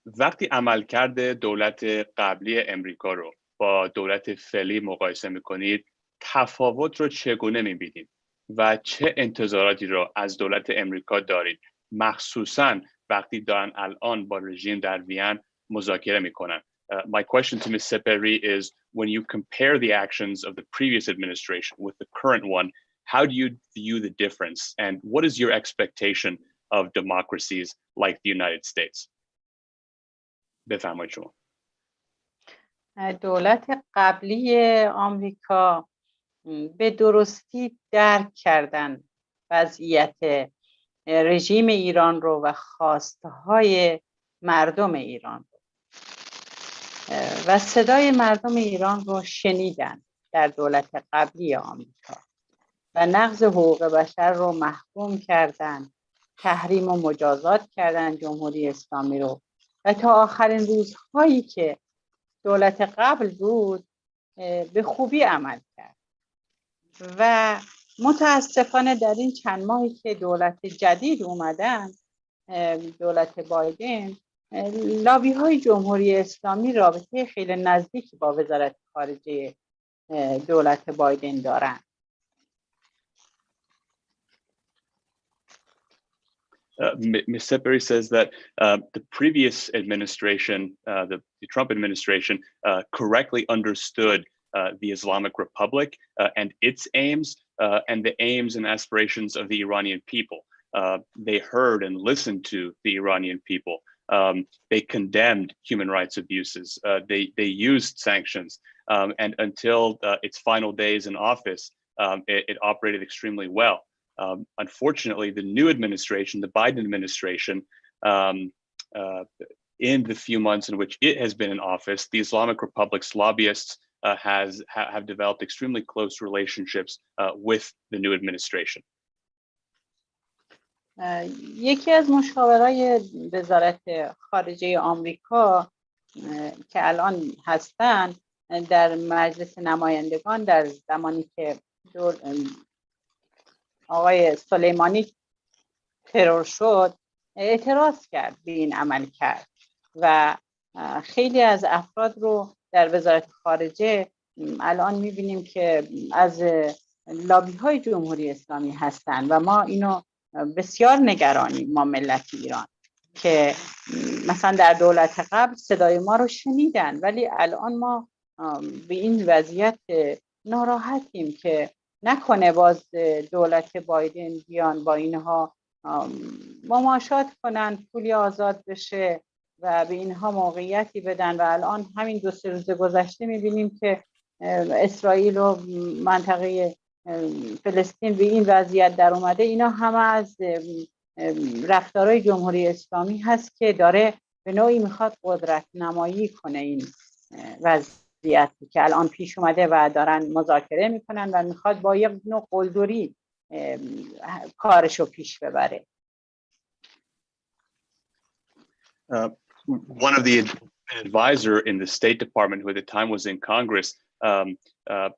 وقتی عملکرد دولت قبلی امریکا رو با دولت فعلی مقایسه میکنید، تفاوت رو چگونه میبینید و چه انتظاراتی رو از دولت امریکا دارید، مخصوصاً وقتی دارن الان با رژیم در وین مذاکره میکنن؟ My question to Ms. Sepehri is, when you compare the actions of the previous administration with the current one, how do you view the difference? And what is your expectation of democracies like the United States? بفرمایید شما. دولت قبلی آمریکا به درستی درک کردن وضعیت رژیم ایران رو و خواستهای مردم ایران رو و صدای مردم ایران رو شنیدن در دولت قبلی آمریکا و نقض حقوق بشر رو محکوم کردن، تحریم و مجازات کردن جمهوری اسلامی رو و تا آخرین روزهایی که دولت قبل بود به خوبی عمل کرد. و متاسفانه در این چند ماهی که دولت جدید اومدن، دولت بایدن، لابی های جمهوری اسلامی رابطه خیلی نزدیکی با وزارت خارجه دولت بایدن دارن. Ms. Sepehri says that the previous administration, the Trump administration, correctly understood the Islamic Republic and its aims, and the aims and aspirations of the Iranian people. They heard and listened to the Iranian people. They condemned human rights abuses. They used sanctions. And until its final days in office, it operated extremely well. Unfortunately, the new administration, the Biden administration, in the few months in which it has been in office, the Islamic Republic's lobbyists have developed extremely close relationships with the new administration. یکی از مشاورای وزارت خارجه آمریکا که الان هستن در مجلس نمایندگان در زمانی که آقای سلیمانی ترور شد اعتراض کرد به این عمل کرد و خیلی از افراد رو در وزارت خارجه الان میبینیم که از لابی های جمهوری اسلامی هستن و ما اینو بسیار نگرانیم، ما ملت ایران، که مثلا در دولت قبل صدای ما رو شنیدن ولی الان ما به این وضعیت ناراحتیم که نکنه باز دولت بایدن بیان با اینها مماشات کنن، پولی آزاد بشه و به اینها موقعیتی بدن. و الان همین 2-3 روز گذشته میبینیم که اسرائیل و منطقه فلسطین به این وضعیت در اومده. اینا همه از رفتارهای جمهوری اسلامی هست که داره به نوعی میخواد قدرت نمایی کنه این وضعیتی که الان پیش اومده و دارن مذاکره میکنن و میخواد با یک نوع قلدری کارشو پیش ببره. One of the advisor in the State Department, who at the time was in Congress,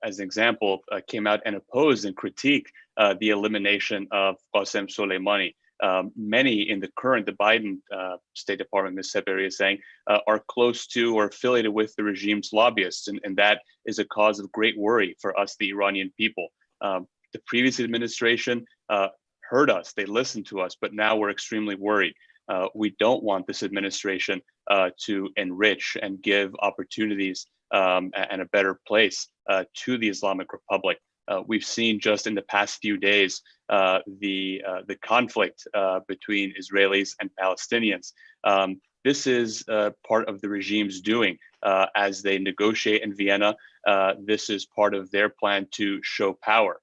as an example, came out and opposed and critiqued the elimination of Qasem Soleimani. Many in the Biden State Department, Ms. Sepehri is saying, are close to or affiliated with the regime's lobbyists, and that is a cause of great worry for us, the Iranian people. The previous administration heard us, they listened to us, but now we're extremely worried. We don't want this administration to enrich and give opportunities and a better place to the Islamic Republic. We've seen just in the past few days the conflict between Israelis and Palestinians. This is part of the regime's doing as they negotiate in Vienna. This is part of their plan to show power.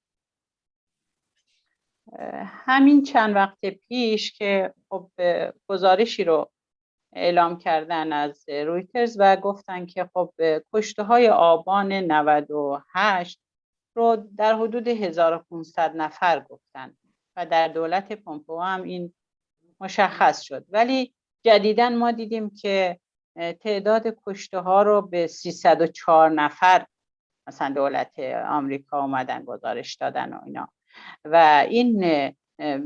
همین چند وقت پیش که خب گزارشی رو اعلام کردن از رویترز و گفتن که خب کشته های آبان 98 رو در حدود 1500 نفر گفتن و در دولت پومپئو هم این مشخص شد، ولی جدیداً ما دیدیم که تعداد کشته ها رو به 304 نفر مثلا دولت آمریکا اومدن گزارش دادن و اینا. و این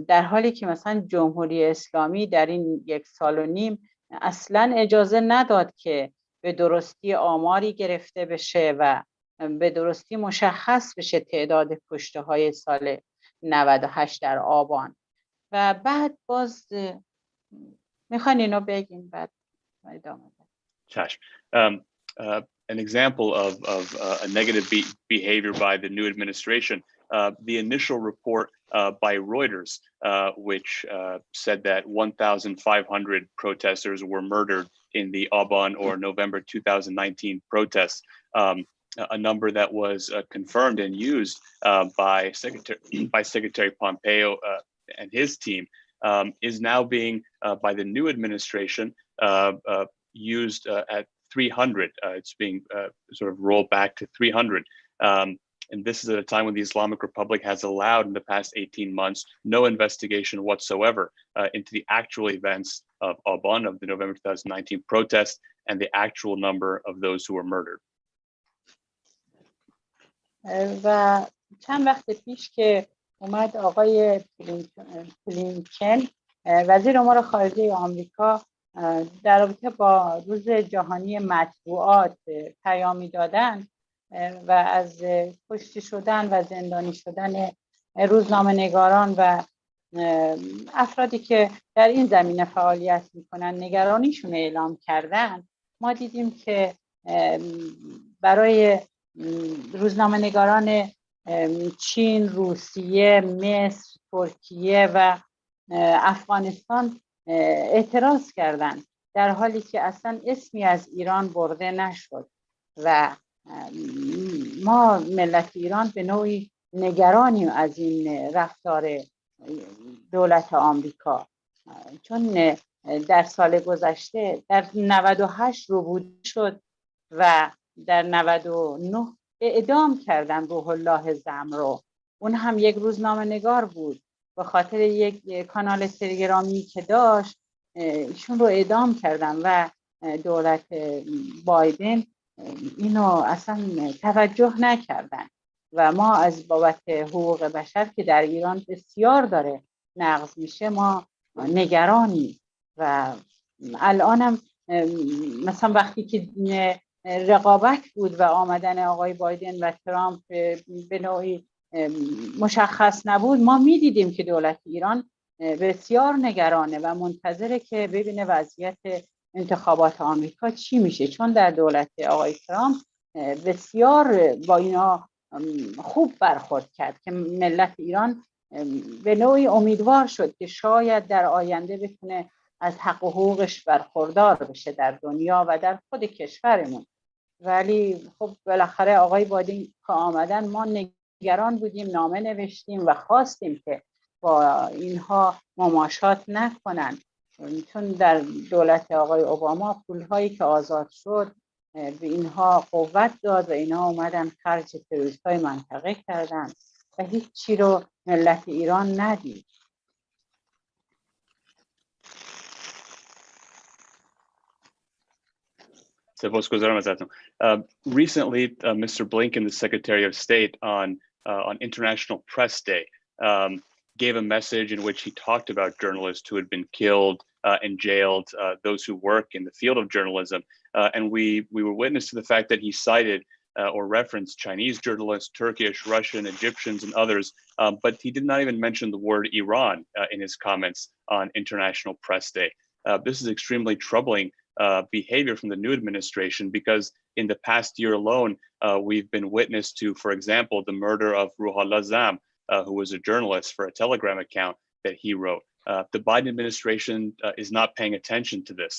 در حالی که مثلا جمهوری اسلامی در این 1.5 سال اصلا اجازه نداد که به درستی آماری گرفته بشه و به درستی مشخص بشه تعداد کشته های سال 98 در آبان. و بعد باز میخوان اینو بگین بعد ادامه بدیم. An example of a negative behavior by the new administration, the initial report by Reuters, which said that 1,500 protesters were murdered in the Aban or November 2019 protests, a number that was confirmed and used by Secretary Pompeo and his team, is now being, by the new administration, used at 300. It's being sort of rolled back to 300. And this is at a time when the Islamic Republic has allowed in the past 18 months no investigation whatsoever into the actual events of Aban, of the November 2019 protests, and the actual number of those who were murdered. و چند وقت پیش که اومد آقای بلینکن وزیر امور خارجه آمریکا در رابطه با روز جهانی مطبوعات پیامی دادن و از کشته شدن و زندانی شدن روزنامه‌نگاران و افرادی که در این زمینه فعالیت میکنن نگرانیشون اعلام کردن، ما دیدیم که برای روزنامه‌نگاران چین، روسیه، مصر، ترکیه و افغانستان اعتراض کردند، در حالی که اصلا اسمی از ایران برده نشد و ما ملت ایران به نوعی نگرانیم از این رفتار دولت آمریکا، چون در سال گذشته در 98 ربوده شد و در 99 اعدام کردن روح الله زمرو. اون هم یک روزنامه نگار بود، به خاطر یک کانال تلگرامی که داشت ایشون رو اعدام کردن و دولت بایدن اینو اصلا توجه نکردن و ما از بابت حقوق بشر که در ایران بسیار داره نقض میشه ما نگرانیم. و الانم مثلا وقتی که رقابت بود و آمدن آقای بایدن و ترامپ به نوعی مشخص نبود، ما میدیدیم که دولت ایران بسیار نگرانه و منتظره که ببینه وضعیت انتخابات آمریکا چی میشه، چون در دولت آقای ترامپ بسیار با اینا خوب برخورد کرد که ملت ایران به نوعی امیدوار شد که شاید در آینده بتونه از حق و حقوقش برخوردار بشه در دنیا و در خود کشورمون. ولی خب بالاخره آقای بایدن که آمدن ما نگران بودیم، نامه نوشتیم و خواستیم که با اینها مماشات نکنن، چون در دولت آقای اوباما پولهایی که آزاد شد به اینها قوت داد و اینها اومدن خرج تروریست‌های منطقه کردن و هیچ چی رو ملت ایران ندید. سپاسگزارم ازتون. Recently, Mr. Blinken, the Secretary of State, on International Press Day, gave a message in which he talked about journalists who had been killed and jailed, those who work in the field of journalism. And we were witness to the fact that he cited or referenced Chinese journalists, Turkish, Russian, Egyptians, and others, but he did not even mention the word Iran in his comments on International Press Day. This is extremely troubling behavior from the new administration, because in the past year alone, we've been witness to, for example, the murder of Ruhollah Zam, who was a journalist for a Telegram account that he wrote. The Biden administration is not paying attention to this.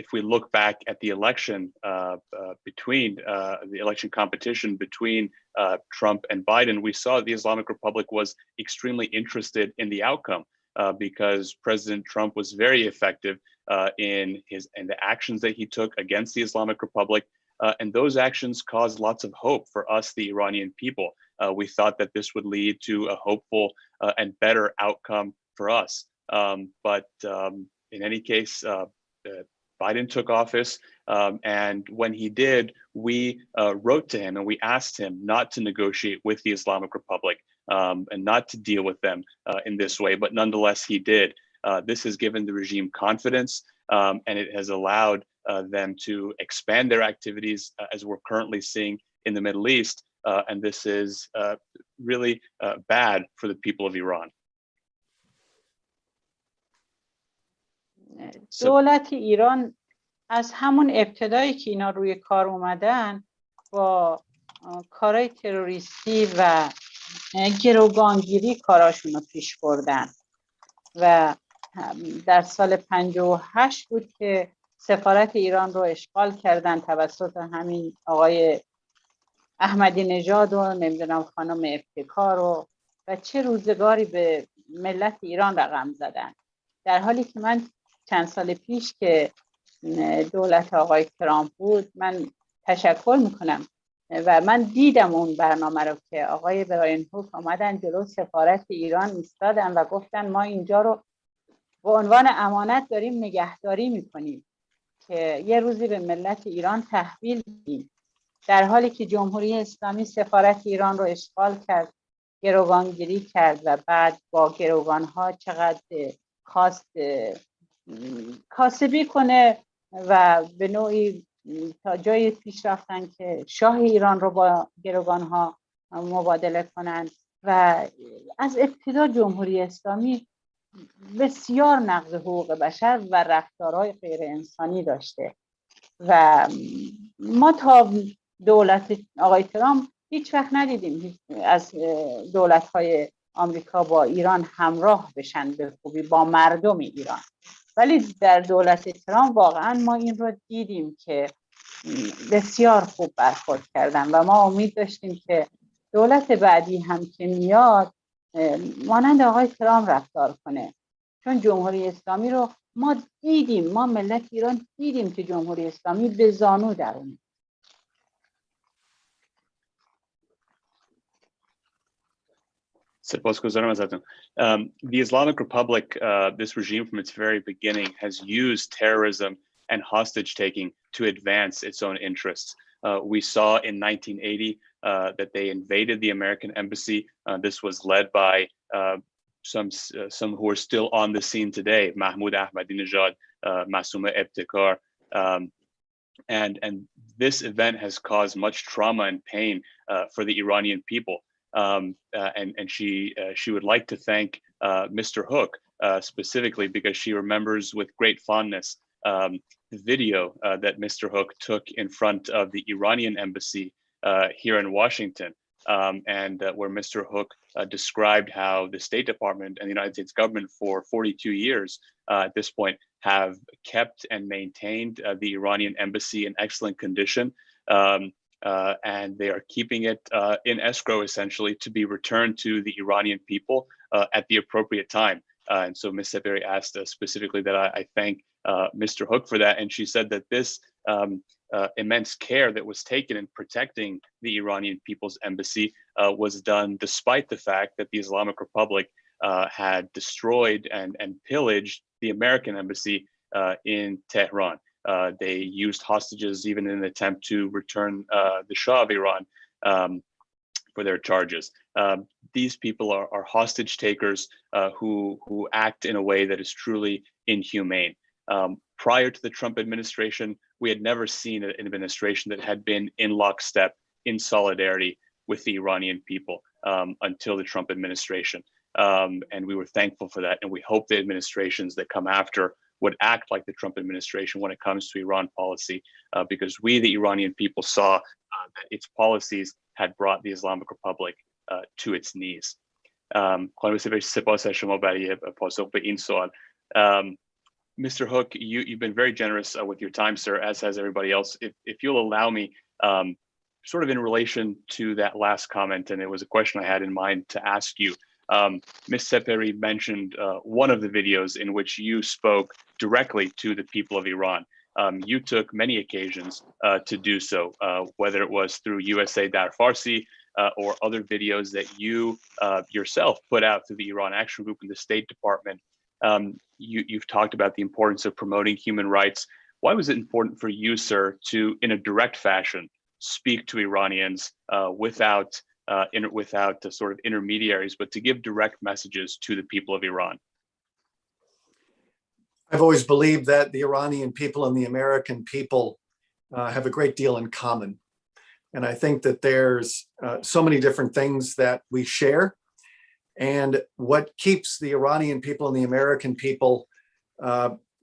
If we look back at the election the election competition between Trump and Biden, we saw the Islamic Republic was extremely interested in the outcome because President Trump was very effective in the actions that he took against the Islamic Republic. And those actions caused lots of hope for us, the Iranian people. We thought that this would lead to a hopeful and better outcome for us. But in any case, Biden took office, and when he did, we wrote to him and we asked him not to negotiate with the Islamic Republic and not to deal with them in this way, but nonetheless he did. This has given the regime confidence, and it has allowed them to expand their activities as we're currently seeing in the Middle East, and this is really bad for the people of Iran. دولت ایران از همون ابتدایی که اینا روی کار اومدن با کارهای تروریستی و گروگانگیری کاراشون رو پیش بردن و در سال 58 بود که سفارت ایران رو اشغال کردن توسط همین آقای احمدی نژاد و نمیدونم خانم ابتکار و چه روزگاری به ملت ایران رقم زدن، در حالی که من چند سال پیش که دولت آقای ترامپ بود من تشکر میکنم و من دیدم اون برنامه رو که آقای براین هوک آمدن جلو سفارت ایران ایستادن و گفتن ما اینجا رو به عنوان امانت داریم نگهداری میکنیم که یه روزی به ملت ایران تحویل بدیم، در حالی که جمهوری اسلامی سفارت ایران رو اشغال کرد، گروگانگیری کرد و بعد با گروگانها چقدر خواست کاسبی کنه و به نوعی تا جای پیش رفتن که شاه ایران رو با گروگانها مبادله کنند و از ابتدا جمهوری اسلامی بسیار نقض حقوق بشر و رفتارهای غیر انسانی داشته و ما تا دولت آقای ترامپ هیچ وقت ندیدیم از دولت‌های آمریکا با ایران همراه بشن به خوبی با مردم ایران. ولی در دولت ترامپ واقعا ما این رو دیدیم که بسیار خوب برخورد کردن و ما امید داشتیم که دولت بعدی هم که میاد مانند آقای ترامپ رفتار کنه، چون جمهوری اسلامی رو ما دیدیم، ما ملت ایران دیدیم که جمهوری اسلامی به زانو در اومد. سپاسگزارم ازتون. The Islamic Republic, this regime from its very beginning, has used terrorism and hostage taking to advance its own interests. We saw in 1980 that they invaded the American embassy. This was led by some who are still on the scene today, Mahmoud Ahmadinejad, Massouma Ebtekar, and this event has caused much trauma and pain for the Iranian people. And she would like to thank Mr. Hook specifically because she remembers with great fondness the video that Mr. Hook took in front of the Iranian embassy here in Washington, and where Mr. Hook described how the State Department and the United States government for 42 years at this point have kept and maintained the Iranian embassy in excellent condition. And they are keeping it in escrow, essentially, to be returned to the Iranian people at the appropriate time. And so Ms. Sepehri asked specifically that I thank Mr. Hook for that. And she said that this immense care that was taken in protecting the Iranian people's embassy was done despite the fact that the Islamic Republic had destroyed and pillaged the American embassy in Tehran. They used hostages even in an attempt to return the Shah of Iran for their charges. These people are hostage takers who act in a way that is truly inhumane. Prior to the Trump administration, we had never seen an administration that had been in lockstep, in solidarity with the Iranian people until the Trump administration. And we were thankful for that. And we hope the administrations that come after would act like the Trump administration when it comes to Iran policy, because we, the Iranian people, saw that its policies had brought the Islamic Republic to its knees. Mr. Hook, you've been very generous with your time, sir, as has everybody else. If you'll allow me, sort of in relation to that last comment, and it was a question I had in mind to ask you. Ms. Sepehri mentioned one of the videos in which you spoke directly to the people of Iran. You took many occasions to do so, whether it was through USA Dar Farsi or other videos that you yourself put out through the Iran Action Group in the State Department. You've talked about the importance of promoting human rights. Why was it important for you, sir, to, in a direct fashion, speak to Iranians without the sort of intermediaries, but to give direct messages to the people of Iran? I've always believed that the Iranian people and the American people have a great deal in common. And I think that there's so many different things that we share. And what keeps the Iranian people and the American people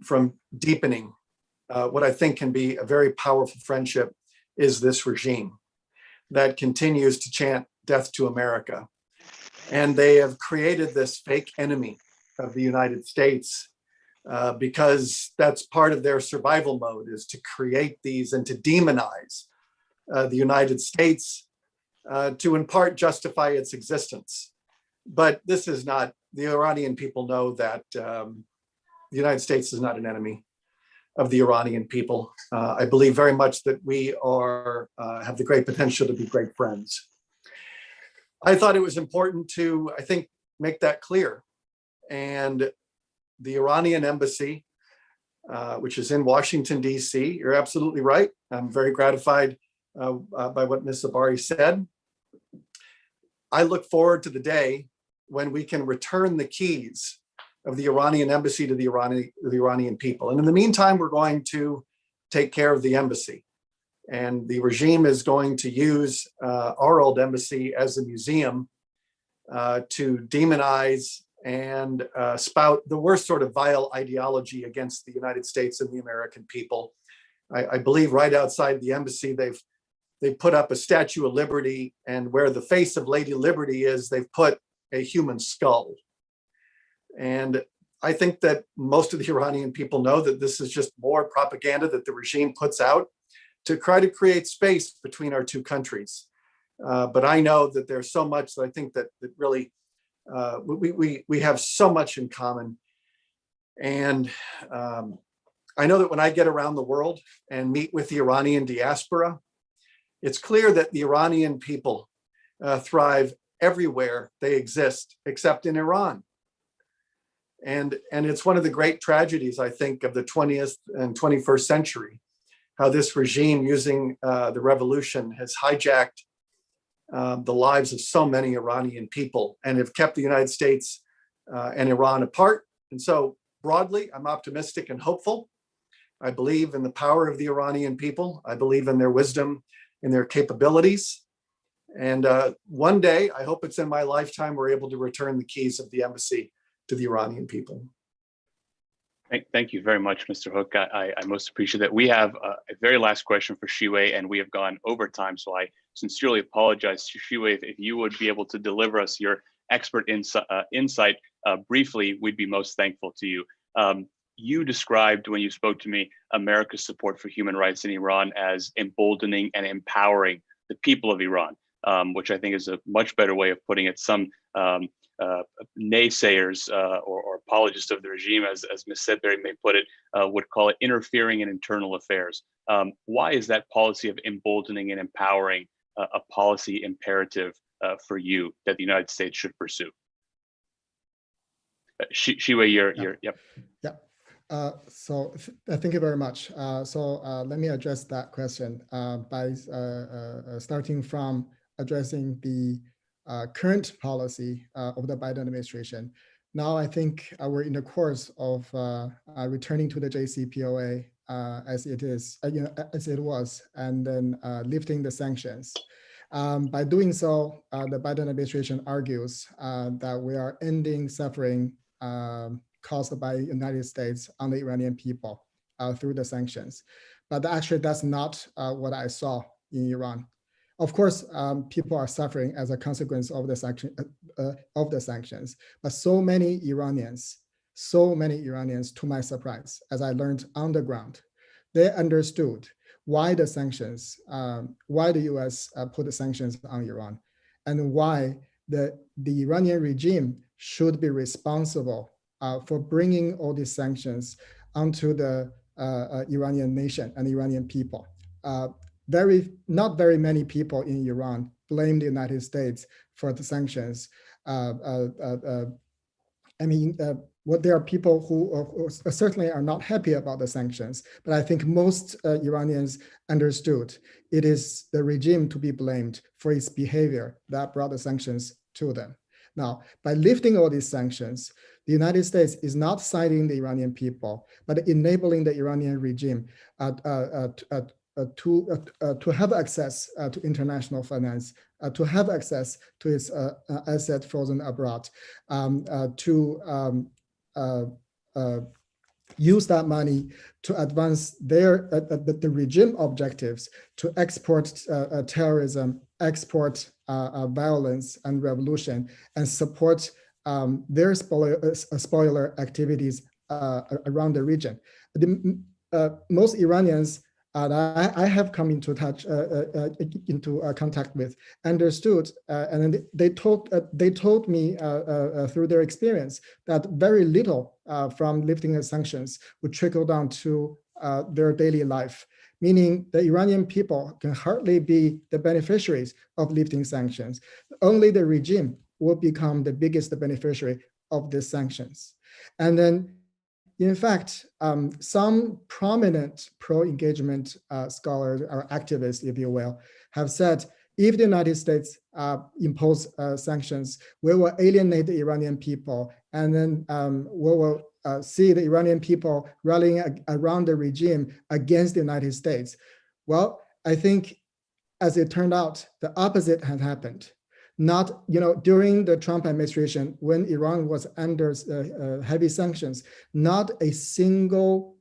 from deepening what I think can be a very powerful friendship is this regime that continues to chant death to America. And they have created this fake enemy of the United States because that's part of their survival mode, is to create these and to demonize the United States to in part justify its existence. But this is not, the Iranian people know that the United States is not an enemy of the Iranian people. I believe very much that we are have the great potential to be great friends. I thought it was important to, I think, make that clear. And the Iranian embassy, which is in Washington, D.C., you're absolutely right. I'm very gratified by what Ms. Sepehri said. I look forward to the day when we can return the keys of the Iranian embassy to the Iranian people. And in the meantime, we're going to take care of the embassy. And the regime is going to use our old embassy as a museum to demonize and spout the worst sort of vile ideology against the United States and the American people. I believe right outside the embassy, they've they put up a Statue of Liberty, and where the face of Lady Liberty is, they've put a human skull. And I think that most of the Iranian people know that this is just more propaganda that the regime puts out to try to create space between our two countries. But I know that there's so much that I think that really we have so much in common. And I know that when I get around the world and meet with the Iranian diaspora, it's clear that the Iranian people thrive everywhere they exist, except in Iran. And it's one of the great tragedies, I think, of the 20th and 21st century, how this regime using the revolution has hijacked the lives of so many Iranian people and have kept the United States and Iran apart. And so broadly, I'm optimistic and hopeful. I believe in the power of the Iranian people. I believe in their wisdom, in their capabilities. And one day, I hope it's in my lifetime, we're able to return the keys of the embassy to the Iranian people. Thank you very much, Mr. Hook. I most appreciate that. We have a very last question for Xiyue, and we have gone over time, so I sincerely apologize to Xiyue. If you would be able to deliver us your expert insight briefly, we'd be most thankful to you. You described, when you spoke to me, America's support for human rights in Iran as emboldening and empowering the people of Iran, which I think is a much better way of putting it. Some naysayers or apologists of the regime, as Ms. Sepehri may put it, would call it interfering in internal affairs. Why is that policy of emboldening and empowering a policy imperative for you that the United States should pursue? Xiyue, yep. Yeah. So thank you very much. Let me address that question by starting from addressing the current policy of the Biden administration. Now, I think we're in the course of returning to the JCPOA as it was, and then lifting the sanctions. By doing so, the Biden administration argues that we are ending suffering caused by the United States on the Iranian people through the sanctions. But actually, that's not what I saw in Iran. Of course, people are suffering as a consequence of the sanctions. But so many Iranians, to my surprise, as I learned on the ground, they understood why the sanctions, why the U.S. put the sanctions on Iran, and why the Iranian regime should be responsible for bringing all these sanctions onto the Iranian nation and Iranian people. Not very many people in Iran blame the United States for the sanctions. There are people who certainly are not happy about the sanctions, but I think most Iranians understood it is the regime to be blamed for its behavior that brought the sanctions to them. Now, by lifting all these sanctions, the United States is not siding the Iranian people, but enabling the Iranian regime to have access to international finance, to have access to its assets frozen abroad, to use that money to advance the regime objectives, to export terrorism, export violence and revolution, and support their spoiler activities around the region. Most Iranians that I have come into contact with understood, and they told me through their experience that very little from lifting the sanctions would trickle down to their daily life, meaning the Iranian people can hardly be the beneficiaries of lifting sanctions. Only the regime will become the biggest beneficiary of the sanctions. And then, in fact, some prominent pro-engagement scholars or activists, if you will, have said, if the United States impose sanctions, we will alienate the Iranian people, and then we will see the Iranian people rallying around the regime against the United States. Well, I think, as it turned out, the opposite had happened. Not, during the Trump administration, when Iran was under heavy sanctions, not a single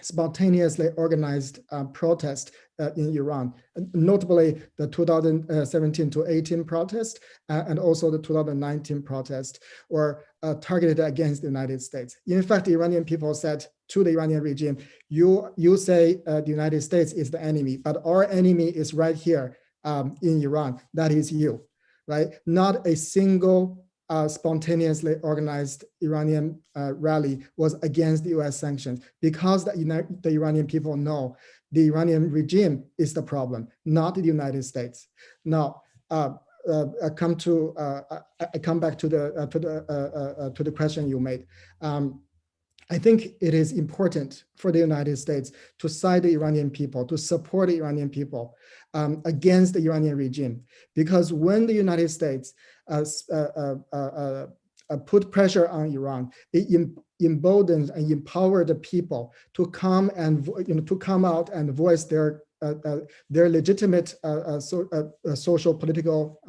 spontaneously organized protest in Iran, notably the 2017 to 18 protest and also the 2019 protest were targeted against the United States. In fact, the Iranian people said to the Iranian regime, you say the United States is the enemy, but our enemy is right here in Iran, that is you, right? Not a single spontaneously organized Iranian rally was against the US sanctions because the Iranian people know the Iranian regime is the problem, not the United States. Now, I come back to the question you made. I think it is important for the United States to side the Iranian people, to support the Iranian people against the Iranian regime, because when the United States put pressure on Iran, it emboldens and empowered the people to come and to come out and voice their legitimate social political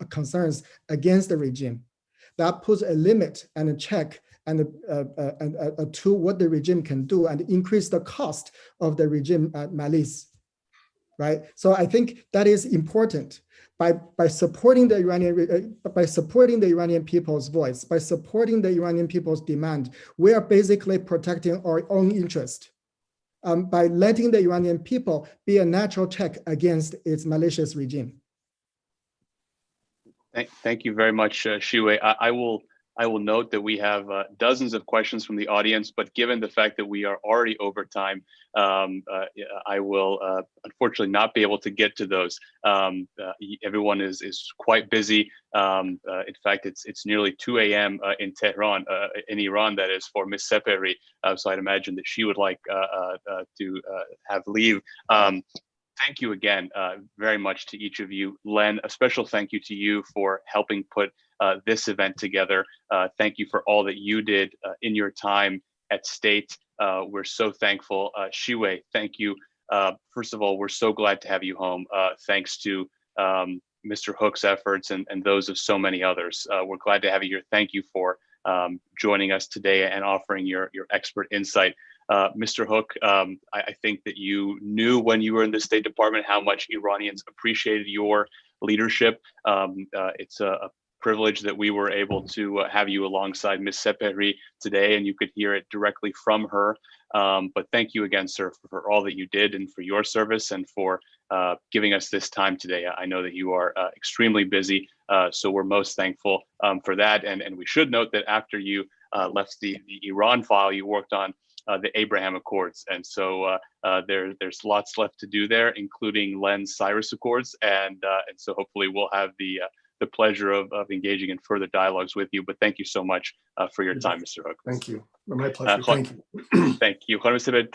concerns against the regime. That puts a limit and a check and to what the regime can do and increase the cost of the regime malice, right? So I think that is important. By supporting the Iranian people's voice, by supporting the Iranian people's demand, we are basically protecting our own interest. By letting the Iranian people be a natural check against its malicious regime. Thank you very much, Xiyue. I will note that we have dozens of questions from the audience, but given the fact that we are already over time, I will unfortunately not be able to get to those. Everyone is quite busy. In fact, it's nearly 2 a.m. In Tehran, in Iran, that is, for Ms. Sepehri. So I'd imagine that she would like to have leave. Thank you again very much to each of you. Len, a special thank you to you for helping put this event together. Thank you for all that you did in your time at State. We're so thankful. Xiyue, thank you. First of all, we're so glad to have you home. Thanks to Mr. Hook's efforts and those of so many others. We're glad to have you here. Thank you for joining us today and offering your expert insight. Mr. Hook, I think that you knew when you were in the State Department how much Iranians appreciated your leadership. It's a privilege that we were able to have you alongside Ms. Sepehri today, and you could hear it directly from her. But thank you again, sir, for all that you did and for your service and for giving us this time today. I know that you are extremely busy, so we're most thankful for that. And we should note that after you left the Iran file, you worked on the Abraham Accords. And so there's lots left to do there, including Len's Cyrus Accords. And so hopefully we'll have the pleasure of engaging in further dialogues with you. But thank you so much for your time, Mr. Hook. Thank you. My pleasure. Thank you. Thank you. Ms. Sepehri,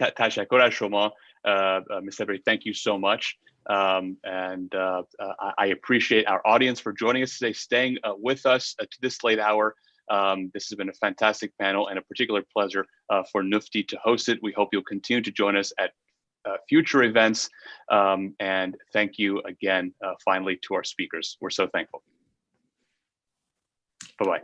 thank you so much. And I appreciate our audience for joining us today, staying with us to this late hour. This has been a fantastic panel and a particular pleasure for Nufti to host it. We hope you'll continue to join us at future events. And thank you again, finally, to our speakers. We're so thankful. Bye-bye.